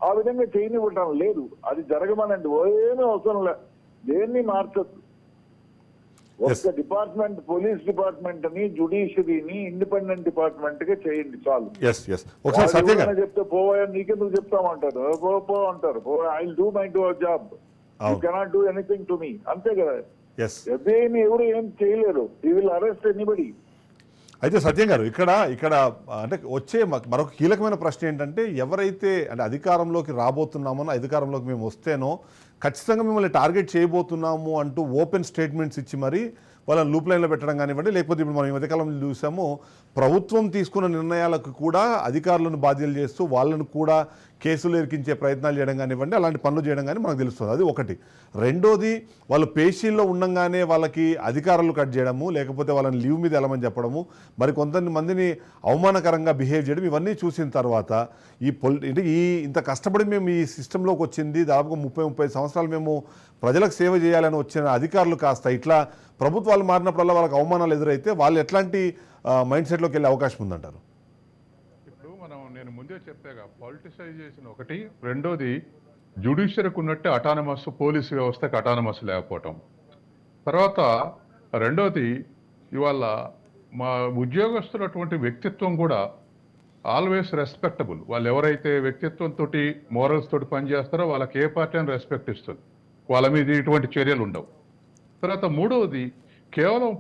ఆ విధంగా చేయనివ్వటం లేదు. అది జరగమనండి. ఏమీ అవసరం లేదు. దేన్ని మార్చొద్దు. ఒక్క డిపార్ట్మెంట్, పోలీస్ డిపార్ట్మెంట్ ని, జుడిషియరీని ఇండిపెండెంట్ డిపార్ట్మెంట్ గా చేయండి చాలు. Yes yes. ఒకసారి సత్య గారు చెప్తే పోయా నీకెందుకు చెప్తామంటారు. పో అంటారు. I do my job, you cannot do anything to me. అంతే కదా. ఎస్. దేన్ని ఎవరు ఏం చేయలేరు. ఈ విల్ అరెస్ట్ ఎనీబడి. అయితే సత్యం గారు ఇక్కడ అంటే వచ్చే మరొక కీలకమైన ప్రశ్న ఏంటంటే, ఎవరైతే అంటే అధికారంలోకి రాబోతున్నామో, అధికారంలోకి మేము వస్తేనో ఖచ్చితంగా మిమ్మల్ని టార్గెట్ చేయబోతున్నాము అంటూ ఓపెన్ స్టేట్మెంట్స్ ఇచ్చి మరి వాళ్ళని లూప్ లైన్లో పెట్టడం కానివ్వండి, లేకపోతే ఇప్పుడు మనం ఈ మధ్యకాలంలో చూసాము ప్రభుత్వం తీసుకున్న నిర్ణయాలకు కూడా అధికారులను బాధ్యులు చేస్తూ వాళ్ళను కూడా కేసులు ఇరికించే ప్రయత్నాలు చేయడం కానివ్వండి, అలాంటి పనులు చేయడం కానీ మనకు తెలుస్తుంది. అది ఒకటి. రెండోది, వాళ్ళు పేషీల్లో ఉండగానే వాళ్ళకి అధికారులు కట్ చేయడము, లేకపోతే వాళ్ళని లీవ్ మీద వెళ్ళమని చెప్పడము, మరి కొంతమందిని అవమానకరంగా బిహేవ్ చేయడం, ఇవన్నీ చూసిన తర్వాత ఈ ఇంత కష్టపడి మేము ఈ సిస్టంలోకి వచ్చింది, దాదాపుగా 30-35 సంవత్సరాలు మేము ప్రజలకు సేవ చేయాలని వచ్చిన అధికారులు కాస్త ఇట్లా ప్రభుత్వాలు మారినప్పుడల్లా వాళ్ళకి అవమానాలు ఎదురైతే వాళ్ళు ఎట్లాంటి మైండ్ సెట్లోకి వెళ్ళే అవకాశం ఉందంటారు? ఇప్పుడు నేను ముందే చెప్పాగా, పాలిటిసైజేషన్ ఒకటి. రెండోది, జ్యుడిషియరీకి ఉన్నట్టే అటానమస్, పోలీసు వ్యవస్థకి అటానమస్ లేకపోవటం. తర్వాత రెండోది, ఇవాళ మా ఉద్యోగస్తులటువంటి వ్యక్తిత్వం కూడా ఆల్వేస్ రెస్పెక్టబుల్. వాళ్ళు ఎవరైతే వ్యక్తిత్వంతో, మోరల్స్ తోటి పనిచేస్తారో వాళ్ళకి ఏ పార్టీ అని రెస్పెక్ట్ ఇస్తుంది. వాళ్ళ మీద ఇటువంటి చర్యలు ఉండవు. తర్వాత మూడవది, కేవలం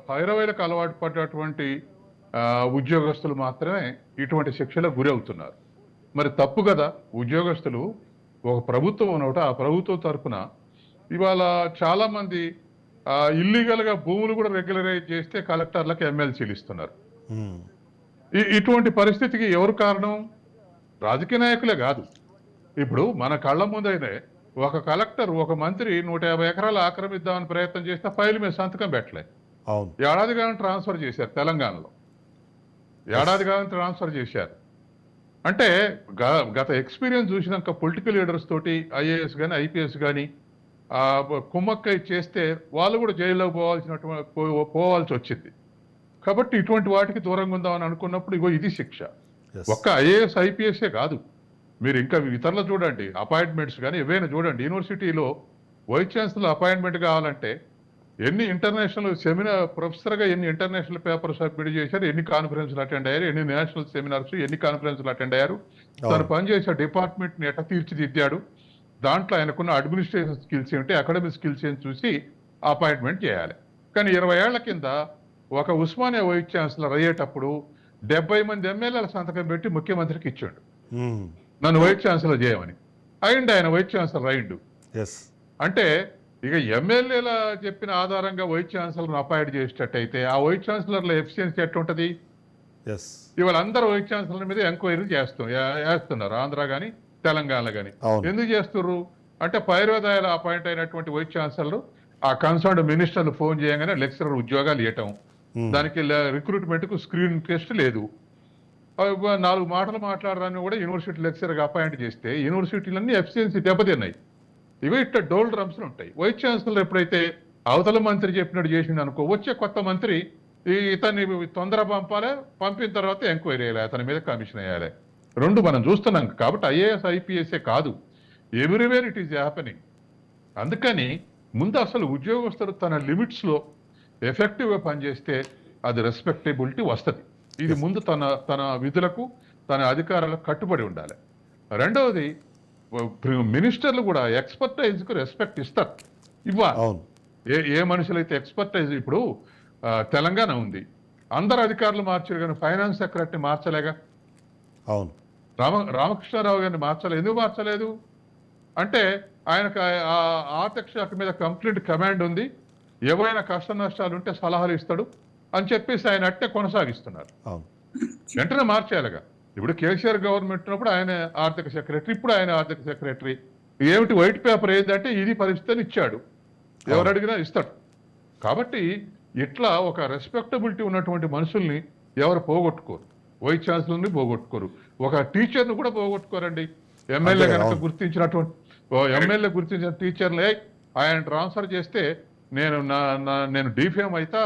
పైరవైలకు అలవాటు పడ్డటువంటి ఉద్యోగస్తులు మాత్రమే ఇటువంటి శిక్షలకు గురి అవుతున్నారు. మరి తప్పు కదా. ఉద్యోగస్తులు ఒక ప్రభుత్వం ఉన్నట, ఆ ప్రభుత్వం తరఫున ఇవాళ చాలా మంది ఇల్లీగల్గా భూములు కూడా రెగ్యులరైజ్ చేస్తే కలెక్టర్లకు ఎమ్మెల్సీలు ఇస్తున్నారు. ఇటువంటి పరిస్థితికి ఎవరు కారణం? రాజకీయ నాయకులే కాదు. ఇప్పుడు మన కళ్ళ ముందైతే ఒక కలెక్టర్, ఒక మంత్రి 150 ఎకరాలు ఆక్రమిద్దామని ప్రయత్నం చేస్తే ఫైల్ మీద సంతకం పెట్టలే. ఏడాది కాలం ట్రాన్స్ఫర్ చేశారు. తెలంగాణలో ఏడాది కాలం ట్రాన్స్ఫర్ చేశారు. అంటే గత ఎక్స్పీరియన్స్ చూసినాక పొలిటికల్ లీడర్స్ తోటి ఐఏఎస్ కానీ, ఐపీఎస్ కానీ కుమ్మక్కై చేస్తే వాళ్ళు కూడా జైల్లోకి పోవాల్సి వచ్చింది. కాబట్టి ఇటువంటి వాటికి దూరంగా ఉందామని అనుకున్నప్పుడు ఇగో ఇది శిక్ష. ఒక్క ఐఏఎస్, ఐపీఎస్ఏ కాదు, మీరు ఇంకా ఇతరులు చూడండి, అపాయింట్మెంట్స్ కానీ ఏవైనా చూడండి. యూనివర్సిటీలో వైస్ ఛాన్సలర్ అపాయింట్మెంట్ కావాలంటే ఎన్ని ఇంటర్నేషనల్ ప్రొఫెసర్గా ఎన్ని ఇంటర్నేషనల్ పేపర్స్ సబ్మిట్ చేశారు, ఎన్ని కాన్ఫరెన్స్లు అటెండ్ అయ్యారు, ఎన్ని నేషనల్ సెమినార్స్, ఎన్ని కాన్ఫరెన్స్లు అటెండ్ అయ్యారు, తను పనిచేసే డిపార్ట్మెంట్ని ఎట్లా తీర్చిదిద్దాడు, దాంట్లో ఆయనకున్న అడ్మినిస్ట్రేషన్ స్కిల్స్ ఏంటి, అకాడమిక్ స్కిల్స్ ఏంటి చూసి అపాయింట్మెంట్ చేయాలి. కానీ 20 ఏళ్ల కింద ఒక ఉస్మానియా వైస్ ఛాన్సలర్ అయ్యేటప్పుడు 70 మంది ఎమ్మెల్యేల సంతకం పెట్టి ముఖ్యమంత్రికి ఇచ్చాడు, నన్ను వైస్ ఛాన్సలర్ చేయమని. అయిండు, ఆయన వైస్ ఛాన్సలర్ అయిండు. అంటే ఇక ఎమ్మెల్యేల చెప్పిన ఆధారంగా వైస్ ఛాన్సలర్ అపాయింట్ చేసేటట్టయితే ఆ వైస్ ఛాన్సలర్ల ఎఫిషియన్సీ ఎట్లుంటది? ఇవాళ అందరూ వైస్ ఛాన్సలర్ మీద ఎంక్వైరీ చేస్తున్నారు, ఆంధ్ర కానీ తెలంగాణ కానీ. ఎందుకు చేస్తున్నారు అంటే పైరవేదాయాల అపాయింట్ అయినటువంటి వైస్ ఛాన్సలర్ ఆ కన్సర్న్డ్ మినిస్టర్లు ఫోన్ చేయగానే లెక్చరర్ ఉద్యోగాలు ఇవ్వటం, దానికి రిక్రూట్మెంట్ కు స్క్రీన్ టెస్ట్ లేదు, 4 మాటలు మాట్లాడడాన్ని కూడా యూనివర్సిటీ లెక్చరర్గా అపాయింట్ చేస్తే యూనివర్సిటీలన్నీ ఎఫిషియన్సీ దెబ్బతిన్నాయి. ఇవి ఇట్లా డోల్ డ్రమ్స్ ఉంటాయి. వైస్ ఛాన్సలర్ ఎప్పుడైతే అవతల మంత్రి చెప్పినట్టు చేసింది అనుకో, వచ్చే కొత్త మంత్రి ఇతన్ని తొందర పంపాలి, పంపిన తర్వాత ఎంక్వైరీ చేయాలి, అతని మీద కమిషన్ వేయాలి. రెండు మనం చూస్తున్నాం. కాబట్టి ఐఏఎస్, ఐపీఎస్ఏ కాదు, ఎవ్రీవేర్ ఇట్ ఈస్ హ్యాపెనింగ్. అందుకని ముందు అసలు ఉద్యోగస్తులు తన లిమిట్స్లో ఎఫెక్టివ్గా పనిచేస్తే అది రెస్పెక్టబిలిటీ వస్తుంది. ఇది ముందు తన విధులకు, తన అధికారాలకు కట్టుబడి ఉండాలి. రెండవది, మినిస్టర్లు కూడా ఎక్స్పర్టైజ్కు రెస్పెక్ట్ ఇస్తారు, ఇవ్వాలి. ఏ మనుషులైతే ఎక్స్పర్టైజ్, ఇప్పుడు తెలంగాణ ఉంది, అందరు అధికారులు మార్చారు కానీ ఫైనాన్స్ సెక్రటరీ మార్చలేగా. అవును, రామకృష్ణారావు గారిని మార్చలేదు. ఎందుకు మార్చలేదు అంటే ఆయనకు ఆర్థిక శాఖ మీద కంప్లీట్ కమాండ్ ఉంది, ఏవైనా కష్ట నష్టాలు ఉంటే సలహాలు ఇస్తాడు అని చెప్పేసి ఆయన అట్టే కొనసాగిస్తున్నారు. వెంటనే మార్చేయాలిగా. ఇప్పుడు కేసీఆర్ గవర్నమెంట్ ఉన్నప్పుడు ఆయన ఆర్థిక సెక్రటరీ, ఇప్పుడు ఆయన ఆర్థిక సెక్రటరీ. ఏమిటి వైట్ పేపర్ ఏంటంటే ఇది పరిస్థితి అని ఇచ్చాడు. ఎవరు అడిగినా ఇస్తాడు. కాబట్టి ఇట్లా ఒక రెస్పెక్టబిలిటీ ఉన్నటువంటి మనుషుల్ని ఎవరు పోగొట్టుకోరు. వైస్ ఛాన్సలర్ని పోగొట్టుకోరు, ఒక టీచర్ని కూడా పోగొట్టుకోరండి. ఎమ్మెల్యే కనుక గుర్తించినటువంటి ఎమ్మెల్యే గుర్తించిన టీచర్లే ఆయన ట్రాన్స్ఫర్ చేస్తే నేను డిఫేమ్ అయితే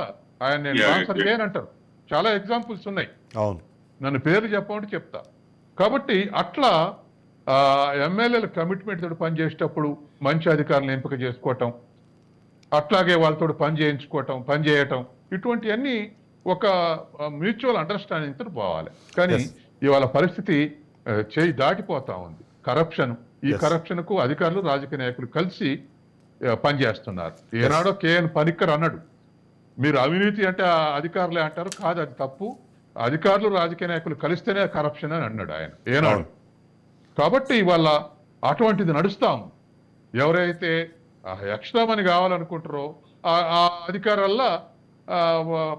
ఆయన నేను ట్రాన్స్ఫర్ చేయనంటారు. చాలా ఎగ్జాంపుల్స్ ఉన్నాయి. అవును, నన్ను పేరు చెప్పమంటే చెప్తా. కాబట్టి అట్లా ఎమ్మెల్యేల కమిట్మెంట్ తోటి పనిచేసేటప్పుడు మంచి అధికారులను ఎంపిక చేసుకోవటం, అట్లాగే వాళ్ళతో పని చేయించుకోవటం, పని చేయటం, ఇటువంటివన్నీ ఒక మ్యూచువల్ అండర్స్టాండింగ్ తో పోవాలి. కానీ ఇవాళ పరిస్థితి చేయి దాటిపోతా ఉంది. కరప్షన్, ఈ కరప్షన్ కు అధికారులు రాజకీయ నాయకులు కలిసి పనిచేస్తున్నారు. ఏనాడో కేఎన్ పనిక్కర్ అన్నాడు, మీరు అవినీతి అంటే అధికారులే అంటారు, కాదు అది తప్పు, అధికారులు రాజకీయ నాయకులు కలిస్తేనే కరప్షన్ అని అన్నాడు ఆయన ఏనాడు. కాబట్టి ఇవాళ అటువంటిది నడుస్తాం. ఎవరైతే ఎక్స్ట్రా మనీ కావాలనుకుంటారో ఆ అధికారుల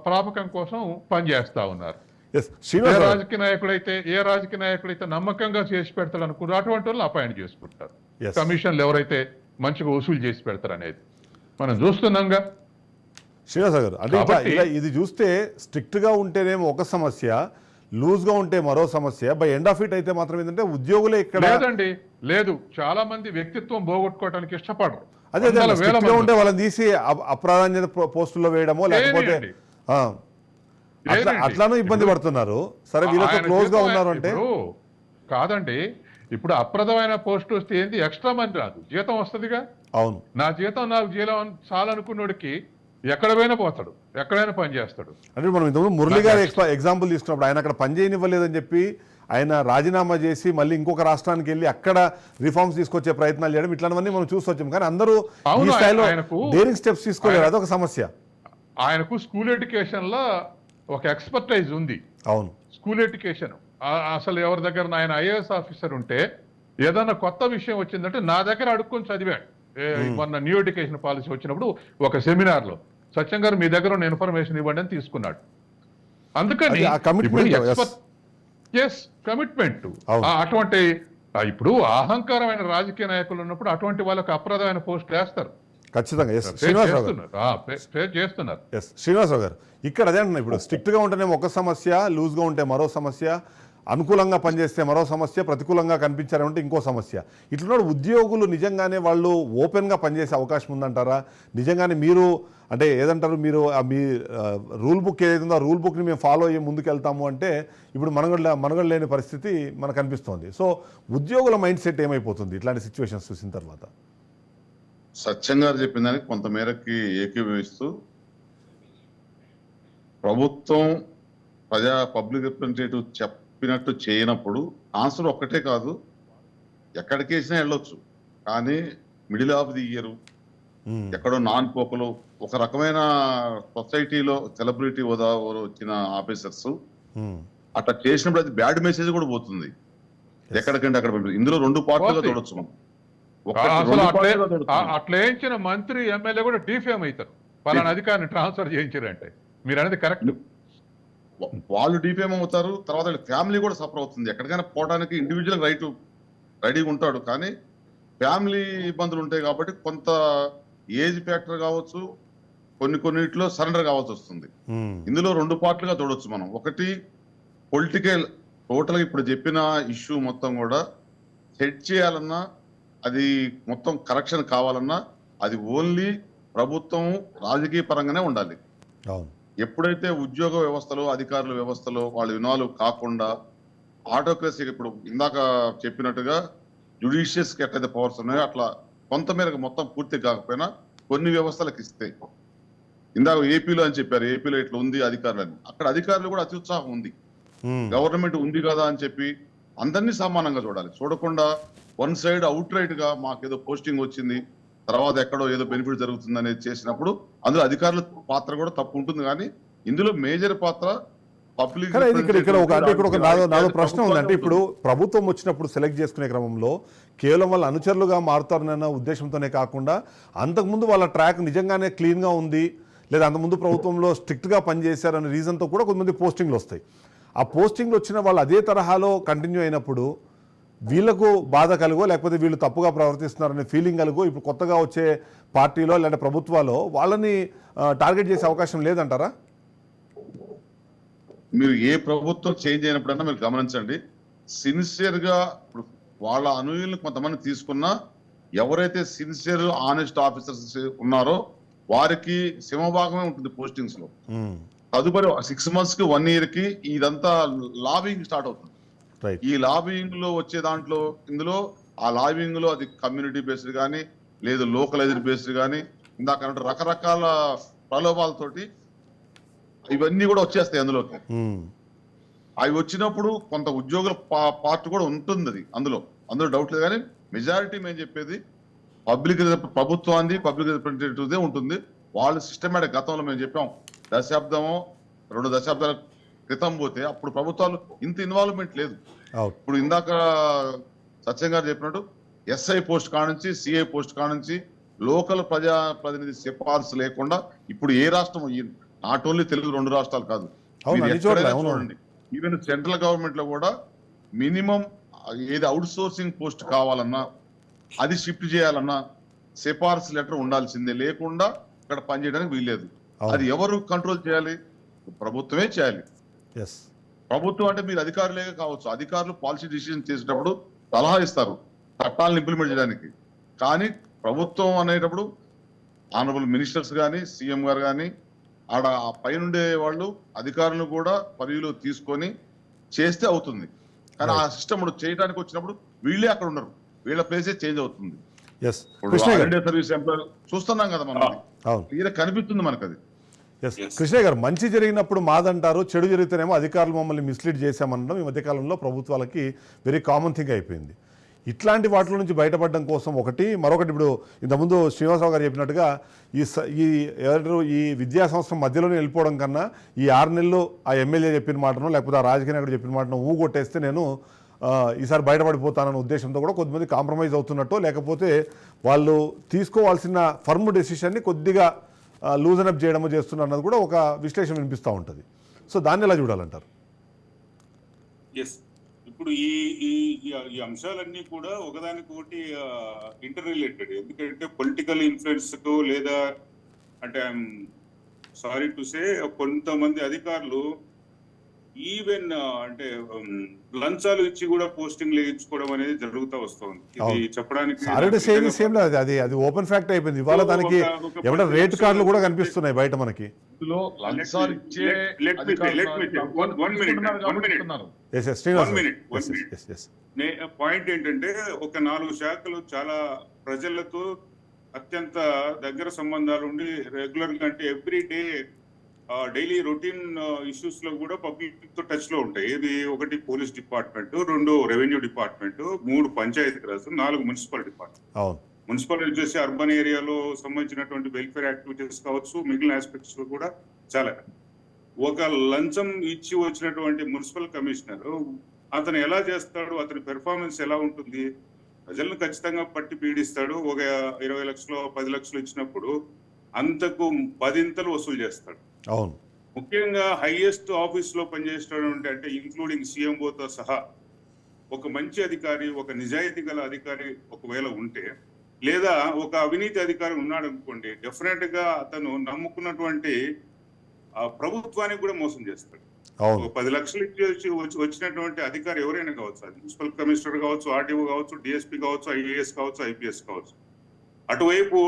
ప్రాపకం కోసం పనిచేస్తా ఉన్నారు. ఏ రాజకీయ నాయకుడైతే నమ్మకంగా చేసి పెడతాడు అనుకుంటారు, అటువంటి వాళ్ళు అపాయింట్ చేసుకుంటారు. కమిషన్లు ఎవరైతే మంచిగా వసూలు చేసి పెడతారు అనేది మనం చూస్తున్నాంగా. శ్రీనివాస గారు, అంటే ఇది చూస్తే స్ట్రిక్ట్ గా ఉంటేనేమో ఒక సమస్య, లూజ్ గా ఉంటే మరో సమస్య. బై ఎండ్ ఆఫ్ ఇట్ అయితే మాత్రం ఏంటంటే ఉద్యోగులే ఇక్కడ లేదండి, లేదు, చాలా మంది వ్యక్తిత్వం పోగొట్టుకోవడానికి ఇష్టపడరు. అదే ఉంటే వాళ్ళని తీసి అప్రాధాన్యత పోస్టుల్లో వేయడమో లేకపోతే అట్లానూ ఇబ్బంది పడుతున్నారు. సరే, వీళ్ళతో క్లోజ్ గా ఉన్నారు అంటే కాదండి. ఇప్పుడు అప్రదమైన పోస్ట్ వస్తే ఏంది, ఎక్స్ట్రా మనీ రాదు, జీతం వస్తుందిగా. అవును, నా జీతం నాకు జీతం చాలనుకున్నోడికి ఎక్కడ పోయినా పోతాడు, ఎక్కడైనా పని చేస్తాడు. అంటే మనం ఇంతకుముందు మురళి గారు ఎగ్జాంపుల్ తీసుకున్నప్పుడు ఆయన అక్కడ పని చేయనివ్వలేదని చెప్పి ఆయన రాజీనామా చేసి మళ్ళీ ఇంకొక రాష్ట్రానికి వెళ్ళి అక్కడ రిఫార్మ్స్ తీసుకొచ్చే ప్రయత్నాలు చేయడం, ఇట్లాంటివన్నీ మనం చూసొచ్చాం. కానీ అందరూ ఈ స్థాయిలో డేరింగ్ స్టెప్స్ తీసుకోలేరు, అదొక సమస్య. ఆయనకు స్కూల్ ఎడ్యుకేషన్ లో ఒక ఎక్స్పర్టైజ్ ఉంది. అవును, స్కూల్ ఎడ్యుకేషన్ అసలు ఎవరి దగ్గర ఆయన ఐఏఎస్ ఆఫీసర్ ఉంటే ఏదైనా కొత్త విషయం వచ్చిందంటే నా దగ్గర అడుక్కొని చదివాడు. మొన్న న్యూ ఎడ్యుకేషన్ పాలసీ వచ్చినప్పుడు ఒక సెమినార్ లో సత్యం గారు మీ దగ్గర ఉన్న ఇన్ఫర్మేషన్ ఇవ్వండి అని తీసుకున్నాడు. అందుకని కమిట్మెంట్ అటువంటి ఇప్పుడు అహంకారమైన రాజకీయ నాయకులు ఉన్నప్పుడు అటువంటి వాళ్ళకి అప్రదమైన పోస్టులు వేస్తారు. ఖచ్చితంగా చేస్తున్నారు. శ్రీనివాసరావు గారు, ఇక్కడ అదే అంటున్నా, ఇప్పుడు స్ట్రిక్ట్ గా ఉంటేనే ఒక సమస్య, లూజ్ గా ఉంటే మరో సమస్య, అనుకూలంగా పనిచేస్తే మరో సమస్య, ప్రతికూలంగా కనిపించారంటే ఇంకో సమస్య. ఇట్లా ఉద్యోగులు నిజంగానే వాళ్ళు ఓపెన్గా పనిచేసే అవకాశం ఉందంటారా? నిజంగానే మీరు అంటే ఏదంటారు, మీరు మీ రూల్ బుక్ ఏదైతుందో ఆ రూల్ బుక్ని మేము ఫాలో అయ్యి ముందుకు వెళ్తాము అంటే ఇప్పుడు మనుగడ లేని పరిస్థితి మనకు అనిపిస్తోంది. సో ఉద్యోగుల మైండ్ సెట్ ఏమైపోతుంది ఇట్లాంటి సిచ్యువేషన్స్ చూసిన తర్వాత? సత్యం గారు చెప్పిన దానికి కొంతమేరకి ఏకీభవిస్తూ, ప్రభుత్వం పబ్లిక్ రిప్రజెంటేటివ్ చెప్పినట్టు చేయనప్పుడు ఆన్సర్ ఒక్కటే కాదు, ఎక్కడికేసినా వెళ్ళొచ్చు. కానీ మిడిల్ ఆఫ్ ది ఇయర్ ఎక్కడో నాన్ పోకలు ఒక రకమైన సొసైటీలో సెలబ్రిటీ హోదా వచ్చిన ఆఫీసర్స్ అట్లా చేసినప్పుడు అది బ్యాడ్ మెసేజ్ కూడా పోతుంది ఎక్కడికంటే అక్కడ. ఇందులో రెండు పార్టీలుగా చూడొచ్చు మనం. అట్లా వేయించిన మంత్రి ఎమ్మెల్యే కూడా డిఫేమ్ అవుతారు, పలానా అధికారిని ట్రాన్స్ఫర్ చేయించారంటే. మీరు అనేది కరెక్ట్. వాళ్ళు డిఫేమ్ అవుతారు, తర్వాత ఫ్యామిలీ కూడా సఫర్ అవుతుంది. ఎక్కడికైనా పోవడానికి ఇండివిజువల్ రెడీగా ఉంటాడు, కానీ ఫ్యామిలీ ఇబ్బందులు ఉంటాయి కాబట్టి కొంత ఏజ్ ఫ్యాక్టర్ కావచ్చు, కొన్నిట్లో సరెండర్ కావాల్సి వస్తుంది. ఇందులో రెండు పార్ట్లుగా చూడొచ్చు మనం. ఒకటి పొలిటికల్, టోటల్ గా ఇప్పుడు చెప్పిన ఇష్యూ మొత్తం కూడా సెట్ చేయాలన్నా, అది మొత్తం కరెక్షన్ కావాలన్నా అది ఓన్లీ ప్రభుత్వం రాజకీయ పరంగానే ఉండాలి. ఎప్పుడైతే ఉద్యోగ వ్యవస్థలో, అధికారుల వ్యవస్థలో వాళ్ళు ఇన్వాల్వ్ కాకుండా ఆటోక్రసీ, ఇప్పుడు ఇందాక చెప్పినట్టుగా జ్యుడిషియస్ కి ఎట్లయితే పవర్స్ ఉన్నాయో అట్లా కొంతమేరకు మొత్తం పూర్తి కాకపోయినా కొన్ని వ్యవస్థలకు ఇస్తే, ఇందాక ఏపీలో అని చెప్పారు, ఏపీలో ఇట్లా ఉంది అధికారులని, అక్కడ అధికారులు కూడా అత్యుత్సాహం ఉంది. గవర్నమెంట్ ఉంది కదా అని చెప్పి అందరినీ సమానంగా చూడాలి. చూడకుండా వన్ సైడ్ అవుట్ రైట్ గా మాకేదో పోస్టింగ్ వచ్చింది, తర్వాత ఎక్కడో ఏదో బెనిఫిట్ జరుగుతుంది అనేది చేసినప్పుడు అందులో అధికారుల పాత్ర కూడా తప్పు ఉంటుంది. కానీ ఇందులో మేజర్ పాత్ర పబ్లిక్. ఇక్కడ ఒక నాదో ప్రశ్న ఉందంటే, ఇప్పుడు ప్రభుత్వం వచ్చినప్పుడు సెలెక్ట్ చేసుకునే క్రమంలో కేవలం వాళ్ళ అనుచరులుగా మారుతారన్న ఉద్దేశంతోనే కాకుండా అంతకుముందు వాళ్ళ ట్రాక్ నిజంగానే క్లీన్గా ఉంది, లేదా అంతకుముందు ప్రభుత్వంలో స్ట్రిక్ట్గా పనిచేశారనే రీజన్తో కూడా కొంతమంది పోస్టింగ్లు వస్తాయి. ఆ పోస్టింగ్లు వచ్చిన వాళ్ళు అదే తరహాలో కంటిన్యూ అయినప్పుడు వీళ్ళకు బాధ కలుగో లేకపోతే వీళ్ళు తప్పుగా ప్రవర్తిస్తున్నారనే ఫీలింగ్ కలుగో ఇప్పుడు కొత్తగా వచ్చే పార్టీలో లేదంటే ప్రభుత్వాల్లో వాళ్ళని టార్గెట్ చేసే అవకాశం లేదంటారా? మీరు ఏ ప్రభుత్వం చేంజ్ అయినప్పుడన్నా మీరు గమనించండి, సిన్సియర్ గా ఇప్పుడు వాళ్ళ అనుయులను కొంతమంది తీసుకున్నా ఎవరైతే సిన్సియర్ ఆనెస్ట్ ఆఫీసర్స్ ఉన్నారో వారికి సింహభాగమే ఉంటుంది పోస్టింగ్స్ లో. తదుపరి 6 months కి 1 year కి ఇదంతా లాబింగ్ స్టార్ట్ అవుతుంది. రైట్. ఈ లాబింగ్ లో వచ్చే దాంట్లో ఇందులో ఆ లాబింగ్ లో అది కమ్యూనిటీ బేస్డ్ కానీ లేదు లోకలైజ్డ్ బేస్డ్ కానీ ఇందాక రకరకాల ప్రలోభాలతోటి ఇవన్నీ కూడా వచ్చేస్తాయి అందులోకి. అవి వచ్చినప్పుడు కొంత ఉద్యోగుల పార్ట్ కూడా ఉంటుంది, అది అందులో డౌట్ లేదు. కానీ మెజారిటీ మేము చెప్పేది ప్రభుత్వాన్ని పబ్లిక్ రిప్రజెంటేటివ్దే ఉంటుంది. వాళ్ళు సిస్టమేటిక్ గతంలో మేము చెప్పాం 2 దశాబ్దాల క్రితం పోతే అప్పుడు ప్రభుత్వాలు ఇంత ఇన్వాల్వ్మెంట్ లేదు. ఇప్పుడు ఇందాక సత్యం గారు చెప్పినట్టు ఎస్ఐ పోస్ట్ కానుంచి సిఐ పోస్ట్ కానుంచి లోకల్ ప్రజాప్రతినిధి సిఫార్సు లేకుండా ఇప్పుడు ఏ రాష్ట్రం, నాట్ ఓన్లీ తెలుగు 2 రాష్ట్రాలు కాదు, చూడండి ఈవెన్ సెంట్రల్ గవర్నమెంట్ లో కూడా మినిమం ఏది అవుట్ సోర్సింగ్ పోస్ట్ కావాలన్నా అది షిఫ్ట్ చేయాలన్నా సిఫార్సు లెటర్ ఉండాల్సిందే, లేకుండా ఇక్కడ పనిచేయడానికి వీల్లేదు. అది ఎవరు కంట్రోల్ చేయాలి? ప్రభుత్వమే చేయాలి. ప్రభుత్వం అంటే మీరు అధికారులే కావచ్చు, అధికారులు పాలసీ డిసిజన్ చేసేటప్పుడు సలహా ఇస్తారు చట్టాలను ఇంప్లిమెంట్ చేయడానికి. కానీ ప్రభుత్వం అనేటప్పుడు ఆనరబుల్ మినిస్టర్స్ కానీ సీఎం గారు కానీ ఆడ పైనుండే వాళ్ళు అధికారులను కూడా పరిధిలో తీసుకొని చేస్తే అవుతుంది. కానీ ఆ సిస్టమ్ చేయడానికి వచ్చినప్పుడు వీళ్ళే అక్కడ ఉండరు, వీళ్ళ ప్లేసే చేంజ్ అవుతుంది. సర్వీస్ ఎంప్లాయ్ చూస్తున్నాం కదా మనం, క్లియర్ కనిపిస్తుంది మనకు అది. కృష్ణ గారు, మంచి జరిగినప్పుడు మాదంటారు, చెడు జరిగితేనేమో అధికారులు మమ్మల్ని మిస్లీడ్ చేశామనడం ఈ మధ్యకాలంలో ప్రభుత్వాలకి వెరీ కామన్ థింగ్ అయిపోయింది. ఇట్లాంటి వాటిల నుంచి బయటపడడం కోసం మరొకటి ఇప్పుడు ఇంతకుముందు శ్రీనివాసరావు గారు చెప్పినట్టుగా ఈ విద్యా సంవత్సరం మధ్యలోనే వెళ్ళిపోవడం కన్నా ఈ 6 నెలలు ఆ ఎమ్మెల్యే చెప్పిన మాటను లేకపోతే ఆ రాజకీయ నాయకుడు చెప్పిన మాటను ఊగొట్టేస్తే నేను ఈసారి బయటపడిపోతానన్న ఉద్దేశంతో కూడా కొంతమంది కాంప్రమైజ్ అవుతున్నట్టు, లేకపోతే వాళ్ళు తీసుకోవాల్సిన ఫర్మ్ డెసిషన్ని కొద్దిగా లూజన్ అప్ చేయడము చేస్తున్నారు అన్నది కూడా ఒక విశ్లేషణ వినిపిస్తూ ఉంటుంది. సో దాన్ని ఎలా చూడాలంటారు? ఇప్పుడు ఈ అంశాలన్నీ కూడా ఒకదానికొకటి ఇంటర్ రిలేటెడ్. ఎందుకంటే పొలిటికల్ ఇన్ఫ్లుయెన్స్ కు లేదా అంటే సారీ టు సే కొంతమంది అధికారులు ఈవెన్ అంటే లంచాలు ఇచ్చి కూడా పోస్టింగ్ వేయించుకోవడం అనేది జరుగుతూ వస్తుంది. ఇది చెప్పడానికి అది ఓపెన్ ఫ్యాక్ట్ అయిపోయింది. ఇవాళ దానికి ఏమంటే రేట్ కార్డులు కూడా కనిపిస్తున్నాయి బయట మనకి. పాయింట్ ఏంటంటే ఒక 4 శాఖలు చాలా ప్రజలతో అత్యంత దగ్గర సంబంధాలు ఉండి రెగ్యులర్ గా అంటే every day daily routine issues లో కూడా పబ్లిక్ తో టచ్ లో ఉంటాయి. ఇది 1 police department, 2 revenue department, 3 Panchayati Raj, 4 municipal department. Municipal వచ్చేసి అర్బన్ ఏరియాలో సంబంధించినటువంటి వెల్ఫేర్ యాక్టివిటీస్ కావచ్చు, మిగిలిన ఆస్పెక్ట్స్ లో కూడా చాలా. ఒక లంచం ఇచ్చి వచ్చినటువంటి మున్సిపల్ కమిషనర్ అతను ఎలా చేస్తాడు, అతని పెర్ఫార్మెన్స్ ఎలా ఉంటుంది, ప్రజలను ఖచ్చితంగా పట్టి పీడిస్తాడు. ఒక 20 లక్షలు 10 లక్షలు ఇచ్చినప్పుడు అంతకు 10 వసూలు చేస్తాడు. అవును. ముఖ్యంగా హైయెస్ట్ ఆఫీస్ లో పనిచేసేటువంటి అంటే ఇంక్లూడింగ్ సీఎంఓతో సహా ఒక మంచి అధికారి, ఒక నిజాయితీ గల అధికారి ఒకవేళ ఉంటే, లేదా ఒక అవినీతి అధికారి ఉన్నాడు అనుకోండి, డెఫినెట్ గా అతను నమ్ముకున్నటువంటి ప్రభుత్వానికి కూడా మోసం చేస్తాడు. 10 లక్షలు ఇచ్చి వచ్చినటువంటి అధికారి ఎవరైనా కావచ్చు, అది మున్సిపల్ కమిషనర్ కావచ్చు, ఆర్డీఓ కావచ్చు, డిఎస్పీ కావచ్చు, ఐఏఎస్ కావచ్చు, ఐపీఎస్ కావచ్చు. అటువైపు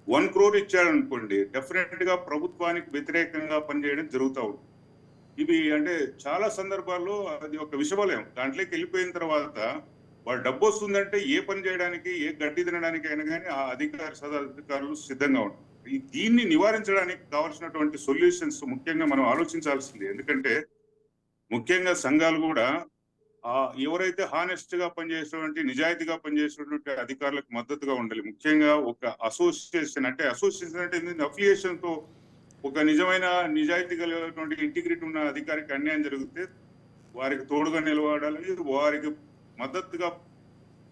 1 crore ఇచ్చాడు అనుకోండి, డెఫినెట్ గా ప్రభుత్వానికి వ్యతిరేకంగా పనిచేయడం జరుగుతూ ఉంటుంది. ఇవి అంటే చాలా సందర్భాల్లో అది ఒక విషవలయం. దాంట్లోకి వెళ్ళిపోయిన తర్వాత వాడు డబ్బు వస్తుందంటే ఏ పని చేయడానికి, ఏ గడ్డి తినడానికి అయినా కానీ ఆ అధికారులు సిద్ధంగా ఉంటారు. దీన్ని నివారించడానికి కావాల్సినటువంటి సొల్యూషన్స్ ముఖ్యంగా మనం ఆలోచించాల్సింది. ఎందుకంటే ముఖ్యంగా సంఘాలు కూడా ఎవరైతే హానెస్ట్ గా పనిచేసేటువంటి, నిజాయితీగా పనిచేసేటువంటి అధికారులకు మద్దతుగా ఉండాలి. ముఖ్యంగా ఒక అసోసియేషన్ అంటే అఫిలియేషన్ తో ఒక నిజమైన నిజాయితీ కలిగినటువంటి ఇంటిగ్రిటీ ఉన్న అధికారికి అన్యాయం జరిగితే వారికి తోడుగా నిలబడాలి, వారికి మద్దతుగా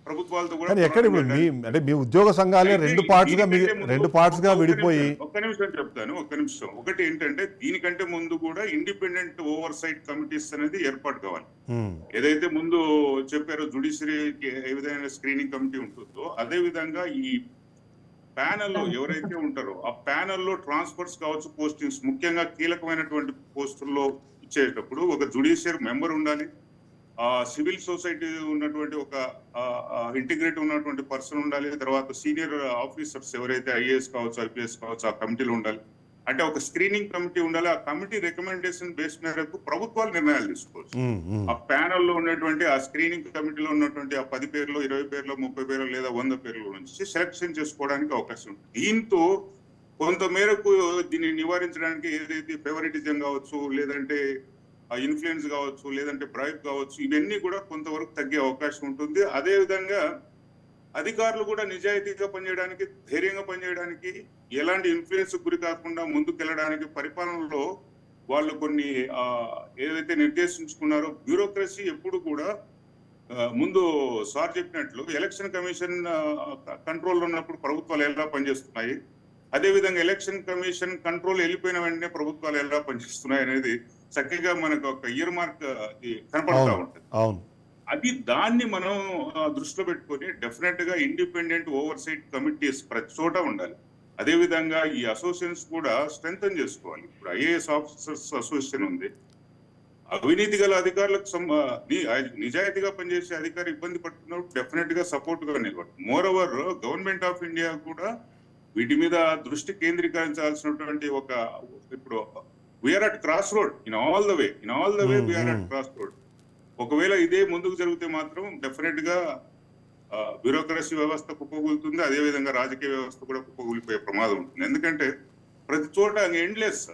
ప్రభుత్వాలతో కూడా కానీ ఎక్కడ ఇప్పుడు మీ అంటే మీ ఉద్యోగ సంఘాలే అయితే రెండు పార్ట్స్గా దీనికంటే ముందు రెండు పార్ట్స్గా ఒక్క విడిపోయి నిమిషం, ఒక్క నిమిషం చెప్తాను, ఒక్క నిమిషం. ఒకటి ఏంటంటే దీనికంటే ముందు కూడా ఇండిపెండెంట్ ఓవర్ సైట్ కమిటీస్ అనేది ఏర్పాటు కావాలి. ఉమ్, ఏదైతే ముందు చెప్పారో జుడిషియరీకి ఏ విధమైన స్క్రీనింగ్ కమిటీ ఉంటుందో అదే విధంగా ఈ ప్యానెల్లో ఎవరైతే ఉంటారో ఆ ప్యానెల్లో ట్రాన్స్ఫర్స్ కావచ్చు, పోస్టింగ్స్ ముఖ్యంగా కీలకమైనటువంటి పోస్టుల్లో ఇచ్చేటప్పుడు ఒక జుడిషియరీ మెంబర్ ఉండాలి, సివిల్ సొసైటీ ఉన్నటువంటి ఒక ఇంటిగ్రేట్ ఉన్నటువంటి పర్సన్ ఉండాలి, తర్వాత సీనియర్ ఆఫీసర్స్ ఎవరైతే ఐఏఎస్ కావచ్చు, ఐపీఎస్ కావచ్చు ఆ కమిటీలో ఉండాలి. అంటే ఒక స్క్రీనింగ్ కమిటీ ఉండాలి. ఆ కమిటీ రికమెండేషన్ బేస్ మేరకు ప్రభుత్వాలు నిర్ణయాలు తీసుకోవచ్చు. ఆ ప్యానెల్లో ఉన్నటువంటి ఆ స్క్రీనింగ్ కమిటీలో ఉన్నటువంటి ఆ 10 పేర్లు, 20 పేర్లు, 30 పేర్లు లేదా 100 పేర్ల నుంచి సెలక్షన్ చేసుకోవడానికి అవకాశం ఉంటుంది. దీంతో కొంత మేరకు దీన్ని నివారించడానికి ఏదైతే ఫేవరెటిజం కావచ్చు, లేదంటే ఇన్ఫ్లుయెన్స్ కావచ్చు, లేదంటే బ్రైబ్ కావచ్చు, ఇవన్నీ కూడా కొంతవరకు తగ్గే అవకాశం ఉంటుంది. అదే విధంగా అధికారులు కూడా నిజాయితీగా పనిచేయడానికి, ధైర్యంగా పనిచేయడానికి, ఎలాంటి ఇన్ఫ్లుయెన్స్ గురి కాకుండా ముందుకెళ్ళడానికి పరిపాలనలో వాళ్ళు కొన్ని ఏదైతే నిర్దేశించుకున్నారో బ్యూరోక్రసీ ఎప్పుడు కూడా ముందు సార్ చెప్పినట్లు ఎలక్షన్ కమిషన్ కంట్రోల్ ఉన్నప్పుడు ప్రభుత్వాలు ఎలా పనిచేస్తున్నాయి, అదే విధంగా ఎలక్షన్ కమిషన్ కంట్రోల్ వెళ్ళిపోయిన వెంటనే ప్రభుత్వాలు ఎలా పనిచేస్తున్నాయి అనేది చక్కగా మనకు ఒక ఇయర్ మార్క్ కనపడతా ఉంటుంది. అవును, అది దాన్ని మనం దృష్టిలో పెట్టుకొని డెఫినెట్ గా ఇండిపెండెంట్ ఓవర్ సైట్ కమిటీస్ ప్రతి చోట ఉండాలి. అదే విధంగా ఈ అసోసియేషన్స్ కూడా స్ట్రెంథన్ చేసుకోవాలి. ఇప్పుడు ఐఏఎస్ ఆఫీసర్స్ అసోసియేషన్ ఉంది. అవినీతి గల అధికారులకు నిజాయితీగా పనిచేసే అధికారి ఇబ్బంది పడుతున్నప్పుడు డెఫినెట్ గా సపోర్ట్ గా నిలబడు. Moreover government of India కూడా వీటి మీద దృష్టి కేంద్రీకరించాల్సినటువంటి ఒక ఇప్పుడు we are at cross road in all the way we are at cross road. ఒకవేళ ఇదే ముందుకు జరిగితే మాత్రం డెఫినెట్ గా బ్యూరోక్రసీ వ్యవస్థ కుప్పకూలుతుంది, అదే విధంగా రాజకీయ వ్యవస్థ కూడా కుప్పకూలిపోయే ప్రమాదం ఉంటుంది. ఎందుకంటే ప్రతి చోట ఎండ్లెస్.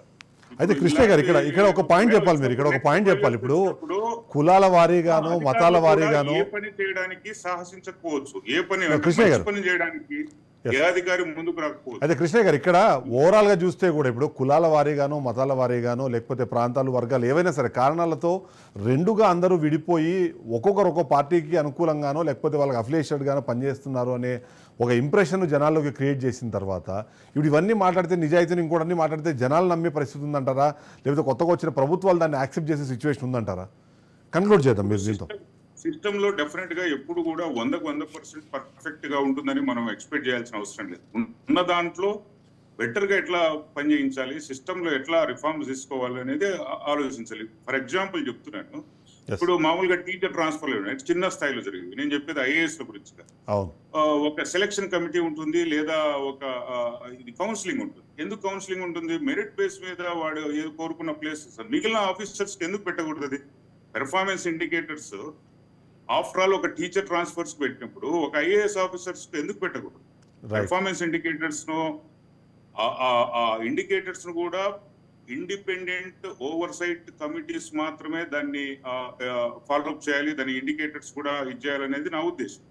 అయితే కృష్ణ గారు ఇక్కడ ఒక పాయింట్ చెప్పాలి, మీరు ఇక్కడ ఒక పాయింట్ చెప్పాలి. ఇప్పుడు కులాల వారీగాను, మతాల వారీగాను ఏ పని చేయడానికి సాహసించకపోవచ్చు, ఏ పని కృష్ణ గారు పని చేయడానికి ఏ అధికారి ముందుకు రాకపోవచ్చు. అయితే కృష్ణ గారు ఇక్కడ ఓవరాల్ గా చూస్తే కూడా ఇప్పుడు కులాల వారీగాను, మతాల వారీగాను, లేకపోతే ప్రాంతాలు, వర్గాలు ఏవైనా సరే కారణాలతో రెండుగా అందరూ విడిపోయి ఒక్కొక్కరు ఒక్కో పార్టీకి అనుకూలంగానో లేకపోతే వాళ్ళకి అఫిలియేటెడ్ గానో పనిచేస్తున్నారు అనే ఒక ఇంప్రెషన్ జనాల్లోకి క్రియేట్ చేసిన తర్వాత ఇప్పుడు ఇవన్నీ మాట్లాడితే నిజాయితీని ఇంకోటి మాట్లాడితే జనాలు నమ్మే పరిస్థితి ఉందంటారా, లేకపోతే కొత్తగా వచ్చిన ప్రభుత్వాలు దాన్ని యాక్సెప్ట్ చేసే సిచ్యువేషన్ ఉందంటారా? కన్క్లూడ్ చేద్దాం మీరు దీంతో. సిస్టమ్ లో డెఫినెట్ గా ఎప్పుడు కూడా 100% పర్ఫెక్ట్ గా ఉంటుందని మనం ఎక్స్పెక్ట్ చేయాల్సిన అవసరం లేదు. ఉన్న దాంట్లో బెటర్ గా ఎట్లా పని చేయించాలి, సిస్టమ్ లో ఎట్లా రిఫార్మ్స్ తీసుకోవాలి అనేది ఆలోచించాలి. ఫర్ ఎగ్జాంపుల్ చెప్తున్నాను, ఇప్పుడు మామూలుగా టీచర్ ట్రాన్స్ఫర్ చిన్న స్థాయిలో జరిగింది. నేను చెప్పేది ఐఏఎస్ గురించి. ఒక సెలక్షన్ కమిటీ ఉంటుంది, లేదా ఒక ఇది కౌన్సిలింగ్ ఉంటుంది. ఎందుకు కౌన్సిలింగ్ ఉంటుంది? మెరిట్ బేస్ మీద వాడు కోరుకున్న ప్లేసెస్ మిగిలిన ఆఫీసర్స్ కి ఎందుకు పెట్టకూడదు? అది పెర్ఫార్మెన్స్ ఇండికేటర్స్ ఆఫ్టర్ ఆల్ ఒక టీచర్ ట్రాన్స్ఫర్స్ పెట్టినప్పుడు ఒక ఐఏఎస్ ఆఫీసర్స్ ఎందుకు పెట్టకూడదు? పెర్ఫార్మెన్స్ ఇండికేటర్స్ ను ఇండికేటర్స్ ను కూడా ఇండిపెండెంట్ ఓవర్ సైట్ కమిటీస్ మాత్రమే దాన్ని ఫాలోఅప్ చేయాలి, దాని ఇండికేటర్స్ కూడా ఇచ్చేయాలనేది నా ఉద్దేశం.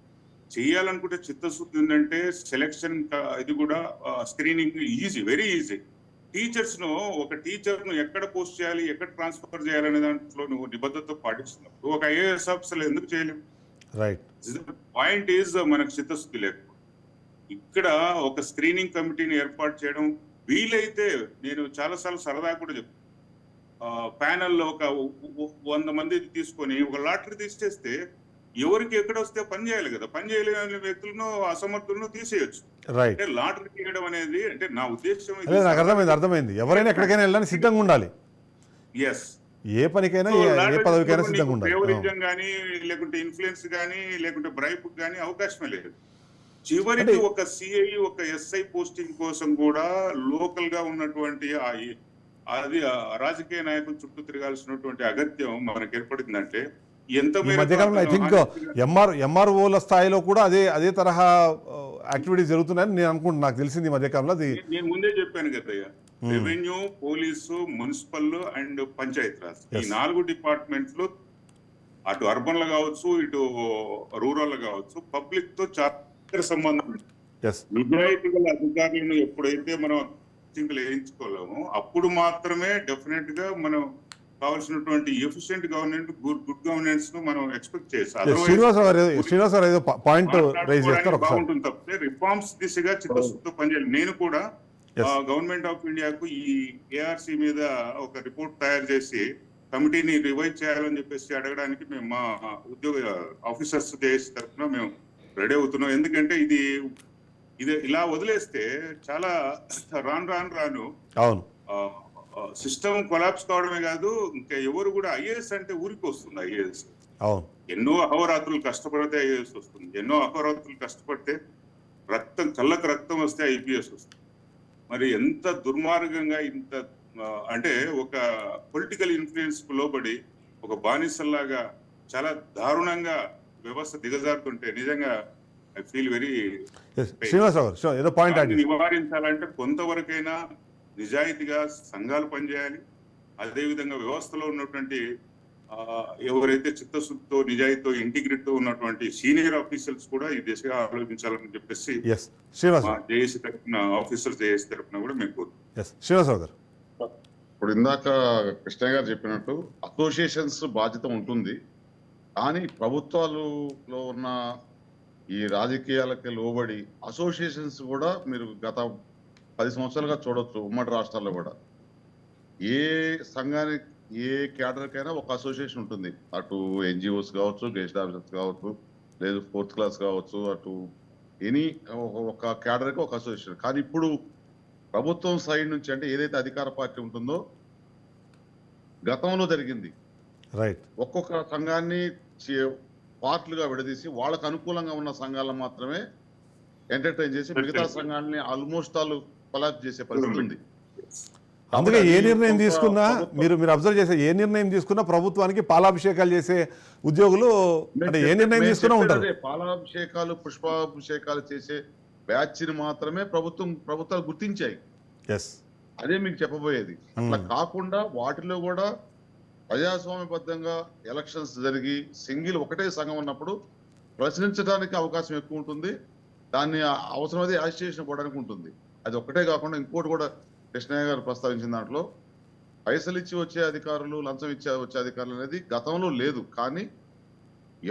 చేయాలనుకుంటే చిత్తశుద్ధి ఉందంటే సెలెక్షన్ ఇది కూడా screening easy, very easy. Teachers ను ఒక టీచర్ ను ఎక్కడ పోస్ట్ చేయాలి, ఎక్కడ ట్రాన్స్ఫర్ చేయాలనే దాంట్లో నువ్వు నిబద్ధత పాటిస్తున్నప్పుడు ఒక ఐఏఎస్ ఆఫీసర్ ఎందుకు చేయలేము? పాయింట్ ఈజ్ మనకు చిత్తశుద్ధి లేకపోతే. ఇక్కడ ఒక స్క్రీనింగ్ కమిటీని ఏర్పాటు చేయడం వీలైతే, నేను చాలాసార్లు సరదా కూడా చెప్తాను, ప్యానెల్లో ఒక 100 మంది తీసుకొని ఒక లాటరీ తీసేస్తే ఎవరికి ఎక్కడ వస్తే పని చేయాలి కదా, పని చేయలేని వ్యక్తులను, అసమర్థులను తీసేయచ్చు. అంటే లాటరీ తీయడం అనేది, అంటే నా ఉద్దేశం అర్థమైంది. ఎవరైనా ఎక్కడికైనా వెళ్ళడానికి సిద్ధంగా ఉండాలి. ఎస్, ఏ పనికైనా ఏ పదవికైనా సిద్ధంగా ఉండాలి. ఫేవరిజం కానీ, లేకుంటే ఇన్ఫ్లుయెన్స్ కానీ, లేకుంటే బ్రైబ్ కానీ అవకాశమే లేదు. చివరికి ఒక సిఐ, ఒక ఎస్ఐ పోస్టింగ్ కోసం కూడా లోకల్ గా ఉన్నటువంటి అది రాజకీయ నాయకులు చుట్టూ తిరగాల్సినటువంటి అగత్యం మనకు ఏర్పడిందంటే ఎంత మధ్యకాలంలో ఐ థింక్ ఎంఆర్ఓల స్థాయిలో కూడా అదే తరహా యాక్టివిటీస్ జరుగుతున్నాయని నేను అనుకుంటున్నాను. నాకు తెలిసింది ఈ మధ్యకాలంలో. నేను ముందే చెప్పాను కదయ్యా, revenue, police, municipal and Panchayati Raj, ఈ 4 డిపార్ట్మెంట్లు అటు అర్బన్ లో కావచ్చు, ఇటు రూరల్ లో కావచ్చు, పబ్లిక్ తో చాలా సంబంధం. నిజాయితీ గల అధికారులను ఎప్పుడైతే మనం వేయించుకోలేమో అప్పుడు మాత్రమే డెఫినెట్ గా మనం కావాల్సినటువంటి ఎఫిషియెంట్ గవర్నెన్స్, గుడ్ గవర్నెన్స్ ను మనం ఎక్స్పెక్ట్ చేయొచ్చు. Otherwise, శ్రీనివాసరావు ఏదో పాయింట్ రైజ్ చేస్తారు ఒకసారి. బాగుంటుంది తప్పితే రిఫార్మ్స్ దిశగా చిత్తశుద్ధితో పనిచేయాలి. నేను కూడా Yes. గవర్నమెంట్ ఆఫ్ ఇండియాకు ఈ ఏఆర్సి మీద ఒక రిపోర్ట్ తయారు చేసి కమిటీని రివైజ్ చేయాలని చెప్పేసి అడగడానికి మేము మా ఉద్యోగ ఆఫీసర్స్ చేసే తరఫున మేము రెడీ అవుతున్నాం. ఎందుకంటే ఇది ఇలా వదిలేస్తే చాలా రాను అవును, సిస్టమ్ కొలాప్స్ కావడమే కాదు, ఇంకా ఎవరు కూడా ఐఏఎస్ అంటే ఊరికి వస్తుంది. ఐఏఎస్ అవును, ఎన్నో అహోరాత్రులు కష్టపడితే ఐఏఎస్ వస్తుంది, ఎన్నో అహోరాత్రులు కష్టపడితే కళ్ళకు రక్తం వస్తే ఐపీఎస్ వస్తుంది. మరి ఎంత దుర్మార్గంగా అంటే ఒక పొలిటికల్ ఇన్ఫ్లుయెన్స్ కు లోబడి ఒక బానిసల్లాగా చాలా దారుణంగా వ్యవస్థ దిగజారుతుంటే నిజంగా ఐ ఫీల్ వెరీ. శ్రీనివాసరావు గారు ఏదో పాయింట్ నివారించాలంటే కొంతవరకైనా నిజాయితీగా సంఘాలు పనిచేయాలి. అదేవిధంగా వ్యవస్థలో ఉన్నటువంటి ఎవరైతే చిత్తశుద్ధితో, నిజాయితీతో, ఇంటిగ్రిటీతో ఉన్నటువంటి సీనియర్ ఆఫీసర్స్ కూడా ఈ దిశగా ఆలోచించాలని చెప్పేసి జేఏసీ తరఫున, ఆఫీసర్స్ జేఏసీ తరఫున కూడా మేము శ్రీనివాసరావు గారు. ఇప్పుడు ఇందాక కృష్ణ గారు చెప్పినట్టు అసోసియేషన్స్ బాధ్యత ఉంటుంది, కానీ ప్రభుత్వాలలో ఉన్న ఈ రాజకీయాలకి లోబడి అసోసియేషన్స్ కూడా మీరు గత 10 సంవత్సరాలుగా చూడొచ్చు. ఉమ్మడి రాష్ట్రాల్లో కూడా ఏ సంఘానికి, ఏ క్యాడర్కైనా ఒక అసోసియేషన్ ఉంటుంది. అటు ఎన్జిఓస్ కావచ్చు, గెస్ట్ ఆఫీసర్స్ కావచ్చు, లేదు 4th క్లాస్ కావచ్చు, అటు ఎనీ ఒక క్యాడర్కి ఒక అసోసియేషన్. కానీ ఇప్పుడు ప్రభుత్వం సైడ్ నుంచి అంటే ఏదైతే అధికార పార్టీ ఉంటుందో, గతంలో జరిగింది రైట్, ఒక్కొక్క సంఘాన్ని పార్ట్లుగా విడదీసి వాళ్ళకు అనుకూలంగా ఉన్న సంఘాలను మాత్రమే ఎంటర్టైన్ చేసి మిగతా సంఘాలని ఆల్మోస్ట్ ఆల్ కొలాప్స్ చేసే పరిస్థితి ఉంది. అందుకే ఏ నిర్ణయం తీసుకున్నా మీరు అబ్జర్వ్ చేసే ఏ నిర్ణయం తీసుకున్నా ప్రభుత్వానికి పాలాభిషేకాలు చేసే ఉద్యోగులు అంటే ఏ నిర్ణయం తీసుకున్నా ఉంటారు. పాలాభిషేకాలు, పుష్పాభిషేకాలు చేసే బ్యాచ్ ని మాత్రమే ప్రభుత్వాలు గుర్తించాయి. అదే మీకు చెప్పబోయేది. అట్లా కాకుండా వాటిలో కూడా ప్రజాస్వామ్యబద్ధంగా ఎలక్షన్స్ జరిగి సింగిల్ ఒకటే సంఘం ఉన్నప్పుడు ప్రశ్నించడానికి అవకాశం ఎక్కువ ఉంటుంది. దాన్ని అవసరమైతే అజిటేషన్ పోవడానికి ఉంటుంది. అది ఒక్కటే కాకుండా ఇంకోటి కూడా కృష్ణయ్య గారు ప్రస్తావించిన దాంట్లో పైసలు ఇచ్చి వచ్చే అధికారులు, లంచం ఇచ్చి వచ్చే అధికారులు అనేది గతంలో లేదు. కానీ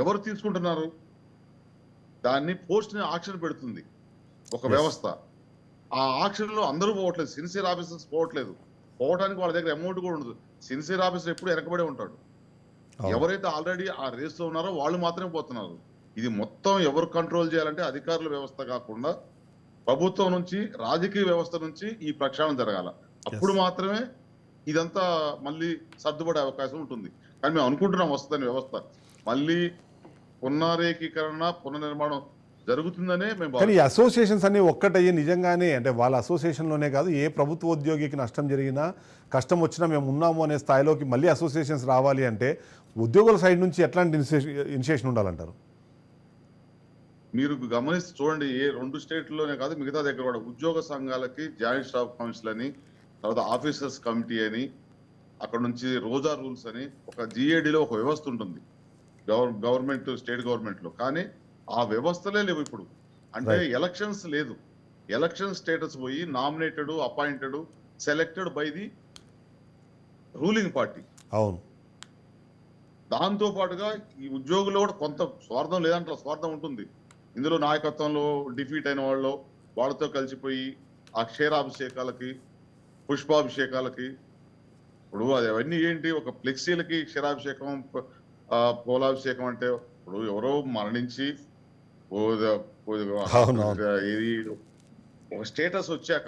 ఎవరు తీసుకుంటున్నారు, దాన్ని పోస్ట్ ని ఆక్షన్ పెడుతుంది ఒక వ్యవస్థ. ఆ ఆక్షన్ లో అందరూ పోవట్లేదు, సిన్సియర్ ఆఫీసర్స్ పోవట్లేదు. పోవడానికి వాళ్ళ దగ్గర అమౌంట్ కూడా ఉండదు. సిన్సియర్ ఆఫీసర్ ఎప్పుడు వెనకబడే ఉంటాడు. ఎవరైతే ఆల్రెడీ ఆ రేస్ లో ఉన్నారో వాళ్ళు మాత్రమే పోతున్నారు. ఇది మొత్తం ఎవరు కంట్రోల్ చేయాలంటే అధికారుల వ్యవస్థ కాకుండా ప్రభుత్వం నుంచి, రాజకీయ వ్యవస్థ నుంచి ఈ ప్రక్షాళన జరగాల. అప్పుడు మాత్రమే ఇదంతా మళ్ళీ సర్దుపడే అవకాశం ఉంటుంది. కానీ మేము అనుకుంటున్నాం వస్తుందని వ్యవస్థ మళ్ళీ పునరేకీకరణ, పునర్నిర్మాణం జరుగుతుందనే మేము. కానీ ఈ అసోసియేషన్స్ అన్ని ఒక్కటయ్యి నిజంగానే అంటే వాళ్ళ అసోసియేషన్లోనే కాదు, ఏ ప్రభుత్వ ఉద్యోగికి నష్టం జరిగినా, కష్టం వచ్చినా మేము ఉన్నాము అనే స్థాయిలోకి మళ్ళీ అసోసియేషన్స్ రావాలి అంటే ఉద్యోగుల సైడ్ నుంచి ఎట్లాంటి ఇనిషియేషన్ ఉండాలంటారు? మీరు గమనిస్తే చూడండి, ఏ 2 స్టేట్లోనే కాదు మిగతా దగ్గర కూడా ఉద్యోగ సంఘాలకి జాయింట్ స్టాఫ్ కౌన్సిల్ అని, తర్వాత ఆఫీసర్స్ కమిటీ అని, అక్కడ నుంచి రోజా రూల్స్ అని ఒక జిఏడిలో ఒక వ్యవస్థ ఉంటుంది గవర్నమెంట్, స్టేట్ గవర్నమెంట్ లో. కానీ ఆ వ్యవస్థలే లేవు ఇప్పుడు. అంటే ఎలక్షన్స్ లేదు, ఎలక్షన్ స్టేటస్ పోయి nominated, appointed, selected by the ruling party. అవును, దాంతో పాటుగా ఈ ఉద్యోగుల్లో కూడా కొంత స్వార్థం లేదంటే స్వార్థం ఉంటుంది. ఇందులో నాయకత్వంలో డిఫీట్ అయిన వాళ్ళతో కలిసిపోయి ఆ క్షీరాభిషేకాలకి, పుష్పాభిషేకాలకి, ఇప్పుడు అది అవన్నీ ఏంటి, ఒక ఫ్లెక్సీలకి క్షీరాభిషేకం, పోలాభిషేకం అంటే ఇప్పుడు ఎవరో మరణించి ఒక స్టేటస్ వచ్చాక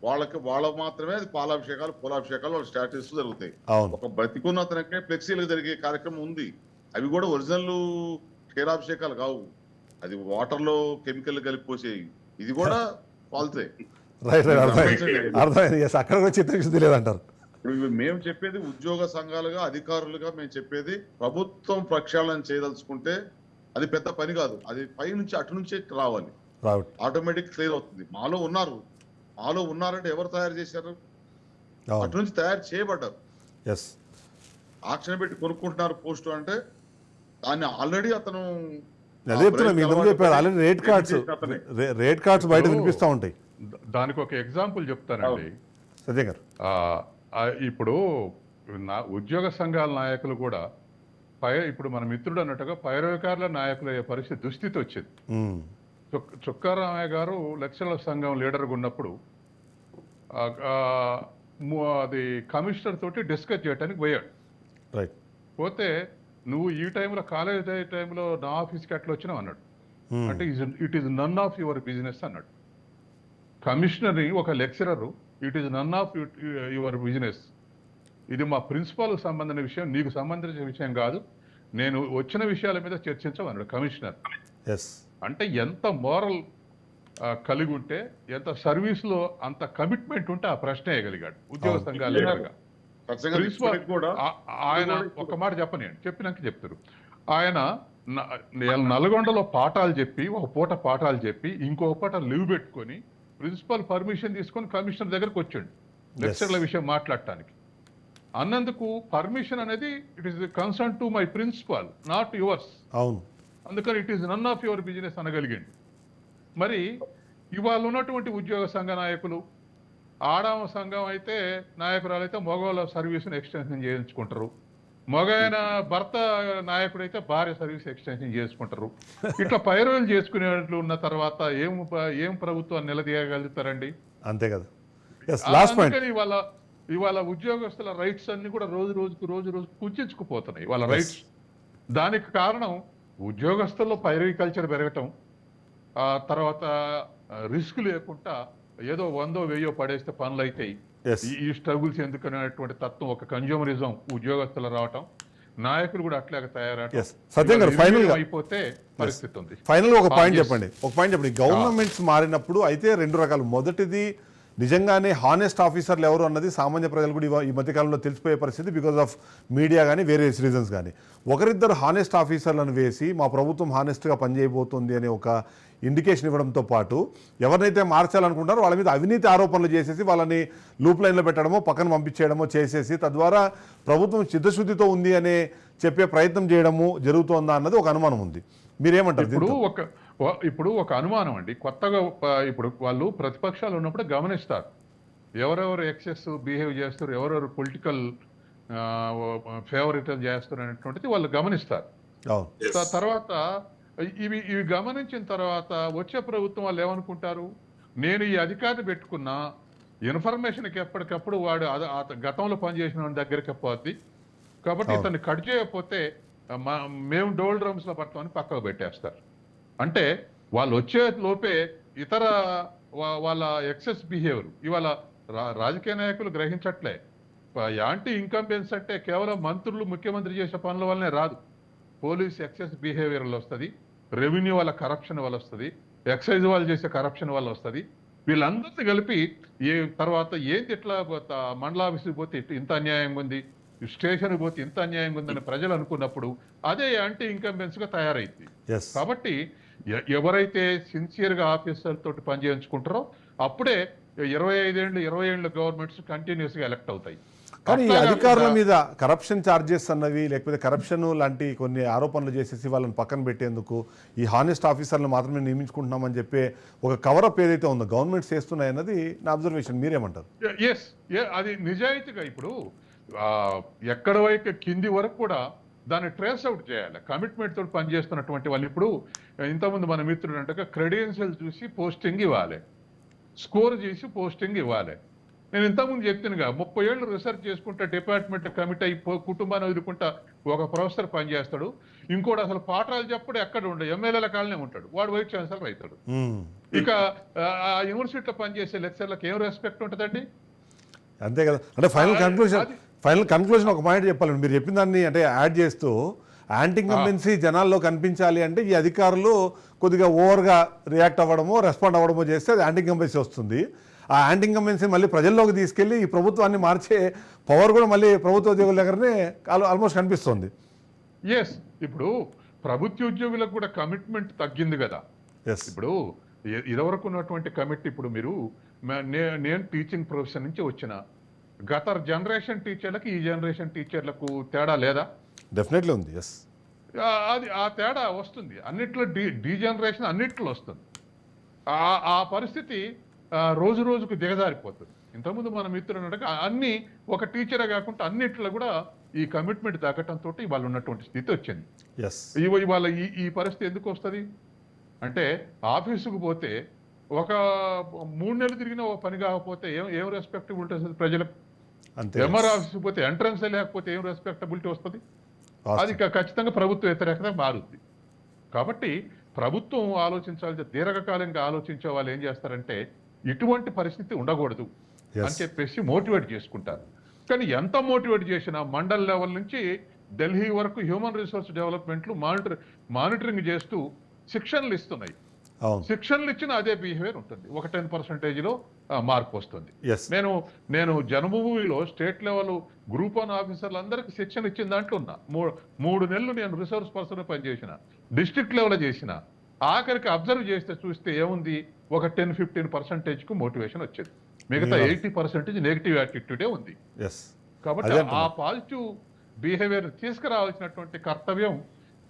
వాళ్ళకు మాత్రమే అది పాలాభిషేకాలు, పోలాభిషేకాలు వాళ్ళ స్టాటస్ జరుగుతాయి. ఒక బ్రతికున్న అతనికే ఫ్లెక్సీలకు జరిగే కార్యక్రమం ఉంది. అవి కూడా ఒరిజినల్ క్షీరాభిషేకాలు కావు, అది వాటర్ లో కెమికల్ కలిపి పోసేవి. ఇది కూడా ఫాల్తే. అక్కడ కూడా చిత్తశుద్ధి లేదంటారు. ఇప్పుడు మేము చెప్పేది ఉద్యోగ సంఘాలుగా, అధికారులుగా మేము చెప్పేది, ప్రభుత్వం ప్రక్షాళన చేయదలుచుకుంటే అది పెద్ద పని కాదు. అది పై నుంచి అటు నుంచే రావాలి, ఆటోమేటిక్ క్లియర్ అవుతుంది. మాలో ఉన్నారంటే ఎవరు తయారు చేశారు? అటు నుంచి తయారు చేయబడ్డారు. ఆక్షన్ పెట్టి కొనుక్కుంటున్నారు పోస్ట్ అంటే దాన్ని ఆల్రెడీ అతను రేట్ కార్డ్స్ బయట వినిపిస్తూ ఉంటాయి. దానికి ఒక ఎగ్జాంపుల్ చెప్తానండి. సత్య గారు, ఇప్పుడు ఉద్యోగ సంఘాల నాయకులు కూడా ఇప్పుడు మన మిత్రుడు అన్నట్టుగా పైరవికారుల నాయకులు అయ్యే పరిస్థితి దుస్థితి వచ్చింది. ఉమ్, చుక్కారామయ్య గారు లెక్చరర్ల సంఘం లీడర్గా ఉన్నప్పుడు అది కమిషనర్ తోటి డిస్కస్ చేయడానికి పోయాడు. రైట్. పోతే నువ్వు ఈ టైంలో కాలేజ్ టైంలో నా ఆఫీస్కి ఎట్లా వచ్చినావు అన్నాడు. అంటే it is none of your business అన్నాడు. కమిషనర్ని ఒక lecturer it is none of your business, ఇది మా ప్రిన్సిపాల్కి సంబంధించిన విషయం, నీకు సంబంధించిన విషయం కాదు, నేను వచ్చిన విషయాల మీద చర్చించమన్నాడు కమిషనర్. ఎస్. అంటే ఎంత మోరల్ కలిగి ఉంటే, ఎంత సర్వీస్లో అంత కమిట్మెంట్ ఉంటే ఆ ప్రశ్న వేయగలిగాడు ఉద్యోగ సంఘాల లీడర్గా. ప్రిన్సిపాల్ ఆయన ఒక మాట చెప్పినాక చెప్తారు. ఆయన నల్గొండలో పాఠాలు చెప్పి, ఒక పూట పాఠాలు చెప్పి ఇంకో పూట లీవ్ పెట్టుకొని ప్రిన్సిపల్ పర్మిషన్ తీసుకొని కమిషనర్ దగ్గరకు వచ్చాడు లెక్చర్ల విషయం మాట్లాడటానికి. అన్నందుకు పర్మిషన్ అనేది it is concern to my principal, not yours. అవును. అందుకని it is none of your business అనగలిగింది. మరి ఇవాళ ఉన్నటువంటి ఉద్యోగ సంఘ నాయకులు, ఆడామ సంఘం అయితే నాయకురాలు అయితే మగవాళ్ళ సర్వీస్ని ఎక్స్టెన్షన్ చేయించుకుంటారు, మగైన భర్త నాయకుడు అయితే భార్య సర్వీస్ ఎక్స్టెన్షన్ చేసుకుంటారు. ఇట్లా పైరవీలు చేసుకునేట్లు ఉన్న తర్వాత ఏం ప్రభుత్వాన్ని నిలదీయగలుగుతారండి? అంతే కదా. Last point. ఇవాళ ఉద్యోగస్తుల రైట్స్ అన్ని కూడా రోజు రోజుకు కుంచుకుపోతున్నాయి వాళ్ళ రైట్స్. దానికి కారణం ఉద్యోగస్తుల్లో పైరవీ కల్చర్ పెరగటం, తర్వాత రిస్క్ లేకుండా ఏదో 100,000 పడేస్తే పనులు అవుతాయి, ఈ స్ట్రగుల్స్ ఎందుకనేటువంటి తత్వం, ఒక కన్జ్యూమరిజం ఉద్యోగస్తులు రావటం, నాయకులు కూడా అట్లాగే తయారవటం. సత్యం గారు, ఫైనల్ అయిపోతే పరిస్థితి ఉంది. ఫైనల్ ఒక పాయింట్ చెప్పండి. గవర్నమెంట్స్ మారినప్పుడు అయితే రెండు రకాలు. మొదటిది నిజంగానే హానెస్ట్ ఆఫీసర్లు ఎవరు అన్నది సామాన్య ప్రజలు కూడా ఈ మధ్యకాలంలో తెలిసిపోయే పరిస్థితి, బికాజ్ ఆఫ్ మీడియా కానీ వేరియస్ రీజన్స్ కానీ. ఒకరిద్దరు హానెస్ట్ ఆఫీసర్లను వేసి మా ప్రభుత్వం హానెస్ట్గా పనిచేయబోతుంది అనే ఒక ఇండికేషన్ ఇవ్వడంతో పాటు ఎవరినైతే మార్చాలనుకుంటారో వాళ్ళ మీద అవినీతి ఆరోపణలు చేసేసి వాళ్ళని లూప్ లైన్లో పెట్టడమో పక్కన పంపించేయడమో చేసేసి తద్వారా ప్రభుత్వం చిత్తశుద్ధితో ఉంది అనే చెప్పే ప్రయత్నం చేయడము జరుగుతోందా అన్నది ఒక అనుమానం ఉంది. మీరేమంటారు? ఇప్పుడు ఒక అనుమానం అండి, కొత్తగా ఇప్పుడు వాళ్ళు ప్రతిపక్షాలు ఉన్నప్పుడు గమనిస్తారు ఎవరెవరు ఎక్సెస్ బిహేవ్ చేస్తారు, ఎవరెవరు పొలిటికల్ ఫేవరిటం చేస్తారు అనేటువంటిది వాళ్ళు గమనిస్తారు. తర్వాత ఇవి గమనించిన తర్వాత వచ్చే ప్రభుత్వం వాళ్ళు ఏమనుకుంటారు, నేను ఈ అధికారిని పెట్టుకున్నా ఇన్ఫర్మేషన్కి ఎప్పటికప్పుడు వాడు గతంలో పనిచేసిన వాడి దగ్గరికి పోద్ది, కాబట్టి ఇతన్ని కట్ చేయకపోతే మేము డోల్ డ్రమ్స్లో పడతామని పక్కకు పెట్టేస్తారు. అంటే వాళ్ళు వచ్చే లోపే ఇతర వాళ్ళ ఎక్సెస్ బిహేవియర్ ఇవాళ రాజకీయ నాయకులు గ్రహించట్లే. యాంటీ ఇన్కంబెన్స్ అంటే కేవలం మంత్రులు ముఖ్యమంత్రి చేసే పనుల వల్లనే రాదు. పోలీస్ ఎక్సెస్ బిహేవియర్ వల్ల వస్తుంది, రెవెన్యూ వాళ్ళ కరప్షన్ వల్ల వస్తుంది, ఎక్సైజ్ వాళ్ళు చేసే కరప్షన్ వల్ల వస్తుంది. వీళ్ళందరినీ కలిపి తర్వాత ఏంటి ఇట్లా మండల ఆఫీస్కి పోతే ఇంత అన్యాయంగా ఉంది, స్టేషన్కి పోతే ఇంత అన్యాయంగా ఉందని ప్రజలు అనుకున్నప్పుడు అదే యాంటీ ఇన్కంబెన్స్గా తయారైంది. కాబట్టి ఎవరైతే సిన్సియర్గా ఆఫీసర్ తోటి పనిచేయించుకుంటారో అప్పుడే 25 ఏళ్ళ గవర్నమెంట్స్ కంటిన్యూస్గా ఎలక్ట్ అవుతాయి. కానీ ఈ అధికారుల మీద కరప్షన్ ఛార్జెస్ అన్నవి లేకపోతే కరప్షన్ లాంటి కొన్ని ఆరోపణలు చేసేసి వాళ్ళని పక్కన పెట్టేందుకు ఈ హానెస్ట్ ఆఫీసర్లను మాత్రమే నియమించుకుంటున్నామని చెప్పే ఒక కవరప్ ఏదైతే ఉందో గవర్నమెంట్స్ చేస్తున్నాయి అన్నది నా అబ్జర్వేషన్. మీరేమంటారు? అది నిజాయితీగా ఇప్పుడు ఎక్కడ వైపు కింది వరకు కూడా దాన్ని ట్రేస్ అవుట్ చేయాలి. కమిట్మెంట్ తోటి పనిచేస్తున్నటువంటి వాళ్ళు ఇప్పుడు ఇంతకుముందు మన మిత్రుడు అంటే క్రెడెన్షియల్ చూసి పోస్టింగ్ ఇవ్వాలి, స్కోర్ చేసి పోస్టింగ్ ఇవ్వాలి. నేను ఇంతకుముందు చెప్తానుగా 30 ఏళ్ళు రీసెర్చ్ చేసుకుంటా డిపార్ట్మెంట్ కమిట్ అయి కుటుంబాన్ని వదులుకుంటా ఒక ప్రొఫెసర్ పనిచేస్తాడు, ఇంకోటి అసలు పాఠాలు చెప్పడు ఎక్కడ ఉండడు, ఎమ్మెల్యేల కాలనే ఉంటాడు, వాడు వైస్ ఛాన్సలర్ అవుతాడు. ఇక ఆ యూనివర్సిటీలో పనిచేసే లెక్చర్లకు ఏం రెస్పెక్ట్ ఉంటుందండి? అంతే కదా. అంటే ఫైనల్ కన్క్లూజన్ ఒక పాయింట్ చెప్పాలండి. మీరు చెప్పిన దాన్ని అంటే యాడ్ చేస్తూ యాంటీ ఇన్కంబెన్సీ జనాల్లో కనిపించాలి అంటే ఈ అధికారులు కొద్దిగా ఓవర్గా రియాక్ట్ అవ్వడమో రెస్పాండ్ అవ్వడమో చేస్తే అది యాంటీ ఇన్కంబెన్సీ వస్తుంది. ఆ యాంటీ ఇన్కంబెన్సీ మళ్ళీ ప్రజల్లోకి తీసుకెళ్లి ఈ ప్రభుత్వాన్ని మార్చే పవర్ కూడా మళ్ళీ ప్రభుత్వ ఉద్యోగుల దగ్గరనే ఆల్మోస్ట్ కనిపిస్తుంది. ఇప్పుడు ప్రభుత్వ ఉద్యోగులకు కూడా కమిట్మెంట్ తగ్గింది కదా. ఇప్పుడు ఇదివరకు ఉన్నటువంటి కమిటీ, ఇప్పుడు మీరు నేను టీచింగ్ ప్రొఫెషన్ నుంచి వచ్చిన గత జనరేషన్ టీచర్లకు ఈ జనరేషన్ టీచర్లకు తేడా లేదా? డెఫినెట్లీ ఉంది. అది ఆ తేడా వస్తుంది, అన్నిట్లో డీజనరేషన్ అన్నిట్లో వస్తుంది. ఆ పరిస్థితి రోజు రోజుకు దిగజారిపోతుంది. ఇంతకుముందు మన మిత్రులు అన్నట్టుగా అన్ని ఒక టీచరే కాకుండా అన్నిట్లో కూడా ఈ కమిట్మెంట్ తగ్గటంతో ఇవాళ ఉన్నటువంటి స్థితి వచ్చింది. ఎస్ ఇవాళ ఈ పరిస్థితి ఎందుకు వస్తుంది అంటే, ఆఫీసుకు పోతే ఒక 3 నెలలు తిరిగినా ఒక పని కాకపోతే ఏం రెస్పెక్టబిలిటీ వస్తుంది ప్రజలకు? అంతే. ఎంఆర్ ఆఫీస్కి పోతే ఎంట్రన్స్ లేకపోతే ఏం రెస్పెక్టబిలిటీ వస్తుంది? అది ఖచ్చితంగా ప్రభుత్వ వ్యతిరేకత మారుద్ది. కాబట్టి ప్రభుత్వం ఆలోచించాల్సి, దీర్ఘకాలంగా ఆలోచించే వాళ్ళు ఏం చేస్తారంటే ఇటువంటి పరిస్థితి ఉండకూడదు అని చెప్పేసి మోటివేట్ చేసుకుంటారు. కానీ ఎంత మోటివేట్ చేసినా మండల్ లెవెల్ నుంచి ఢిల్లీ వరకు హ్యూమన్ రిసోర్స్ డెవలప్మెంట్లు మానిటరింగ్ చేస్తూ శిక్షణలు ఇస్తున్నాయి. అవును. శిక్షణలు ఇచ్చిన అదే బిహేవియర్ ఉంటుంది. ఒక 10% మార్పు వస్తుంది. Yes. నేను జన్మభూమిలో స్టేట్ లెవెల్ గ్రూప్ 1 ఆఫీసర్లు అందరికి శిక్షణ ఇచ్చిన దాంట్లో ఉన్నా. 3 నెలలు నేను రిసోర్స్ పర్సన్ పనిచేసిన, డిస్ట్రిక్ట్ లెవెల్ చేసిన. ఆఖరికి అబ్జర్వ్ చేస్తే చూస్తే ఏముంది, ఒక 10-15% మోటివేషన్ వచ్చేది. మిగతా 80% నెగిటివ్ యాటిట్యూడే ఉంది. ఎస్. కాబట్టి ఆ పాజిటివ్ బిహేవియర్ తీసుకురావాల్సినటువంటి కర్తవ్యం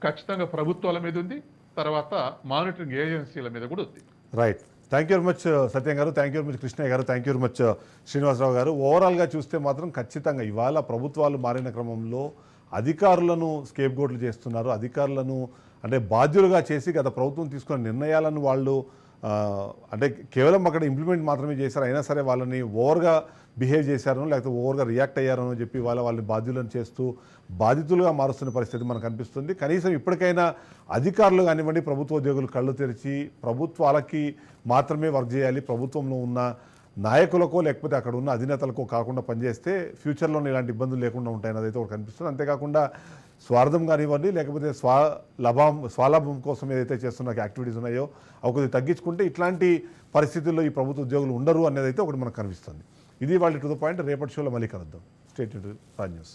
ఖచ్చితంగా ప్రభుత్వాల మీద ఉంది, తర్వాత మానిటరింగ్ ఏజెన్సీల మీద కూడా ఉంది. Right. Thank you very much Satyam గారు, thank you very much Krishnaiah గారు, thank you very much Srinivasarao గారు. ఓవరాల్గా చూస్తే మాత్రం ఖచ్చితంగా ఇవాళ ప్రభుత్వాలు మారిన క్రమంలో అధికారులను స్కేప్ గోట్లు చేస్తున్నారు. అధికారులను అంటే బాధ్యులుగా చేసి గత ప్రభుత్వం తీసుకున్న నిర్ణయాలను వాళ్ళు అంటే కేవలం అక్కడ ఇంప్లిమెంట్ మాత్రమే చేశారు, అయినా సరే వాళ్ళని ఓవర్గా బిహేవ్ చేశారనో లేకపోతే ఓవర్గా రియాక్ట్ అయ్యారనో చెప్పి వాళ్ళని బాధ్యులను చేస్తూ బాధితులుగా మారుస్తున్న పరిస్థితి మనకు కనిపిస్తుంది. కనీసం ఇప్పటికైనా అధికారులు కానివ్వండి, ప్రభుత్వ ఉద్యోగులు కళ్ళు తెరిచి ప్రభుత్వాలకి మాత్రమే వర్క్ చేయాలి, ప్రభుత్వంలో ఉన్న నాయకులకో లేకపోతే అక్కడ ఉన్న అధినేతలకో కాకుండా పనిచేస్తే ఫ్యూచర్లో ఇలాంటి ఇబ్బందులు లేకుండా ఉంటాయని అయితే ఒకటి కనిపిస్తుంది. అంతేకాకుండా స్వార్థం కానివ్వండి లేకపోతే స్వలాభం కోసం ఏదైతే చేస్తున్న యాక్టివిటీస్ ఉన్నాయో అవి కొద్దిగా తగ్గించుకుంటే ఇట్లాంటి పరిస్థితుల్లో ఈ ప్రభుత్వ ఉద్యోగులు ఉండరు అనేది అయితే ఒకటి మనకు కనిపిస్తుంది. ఇది వాళ్ళ టు ద పాయింట్. రేపటి షోలో మళ్ళీ కలుద్దాం. State to Raj news.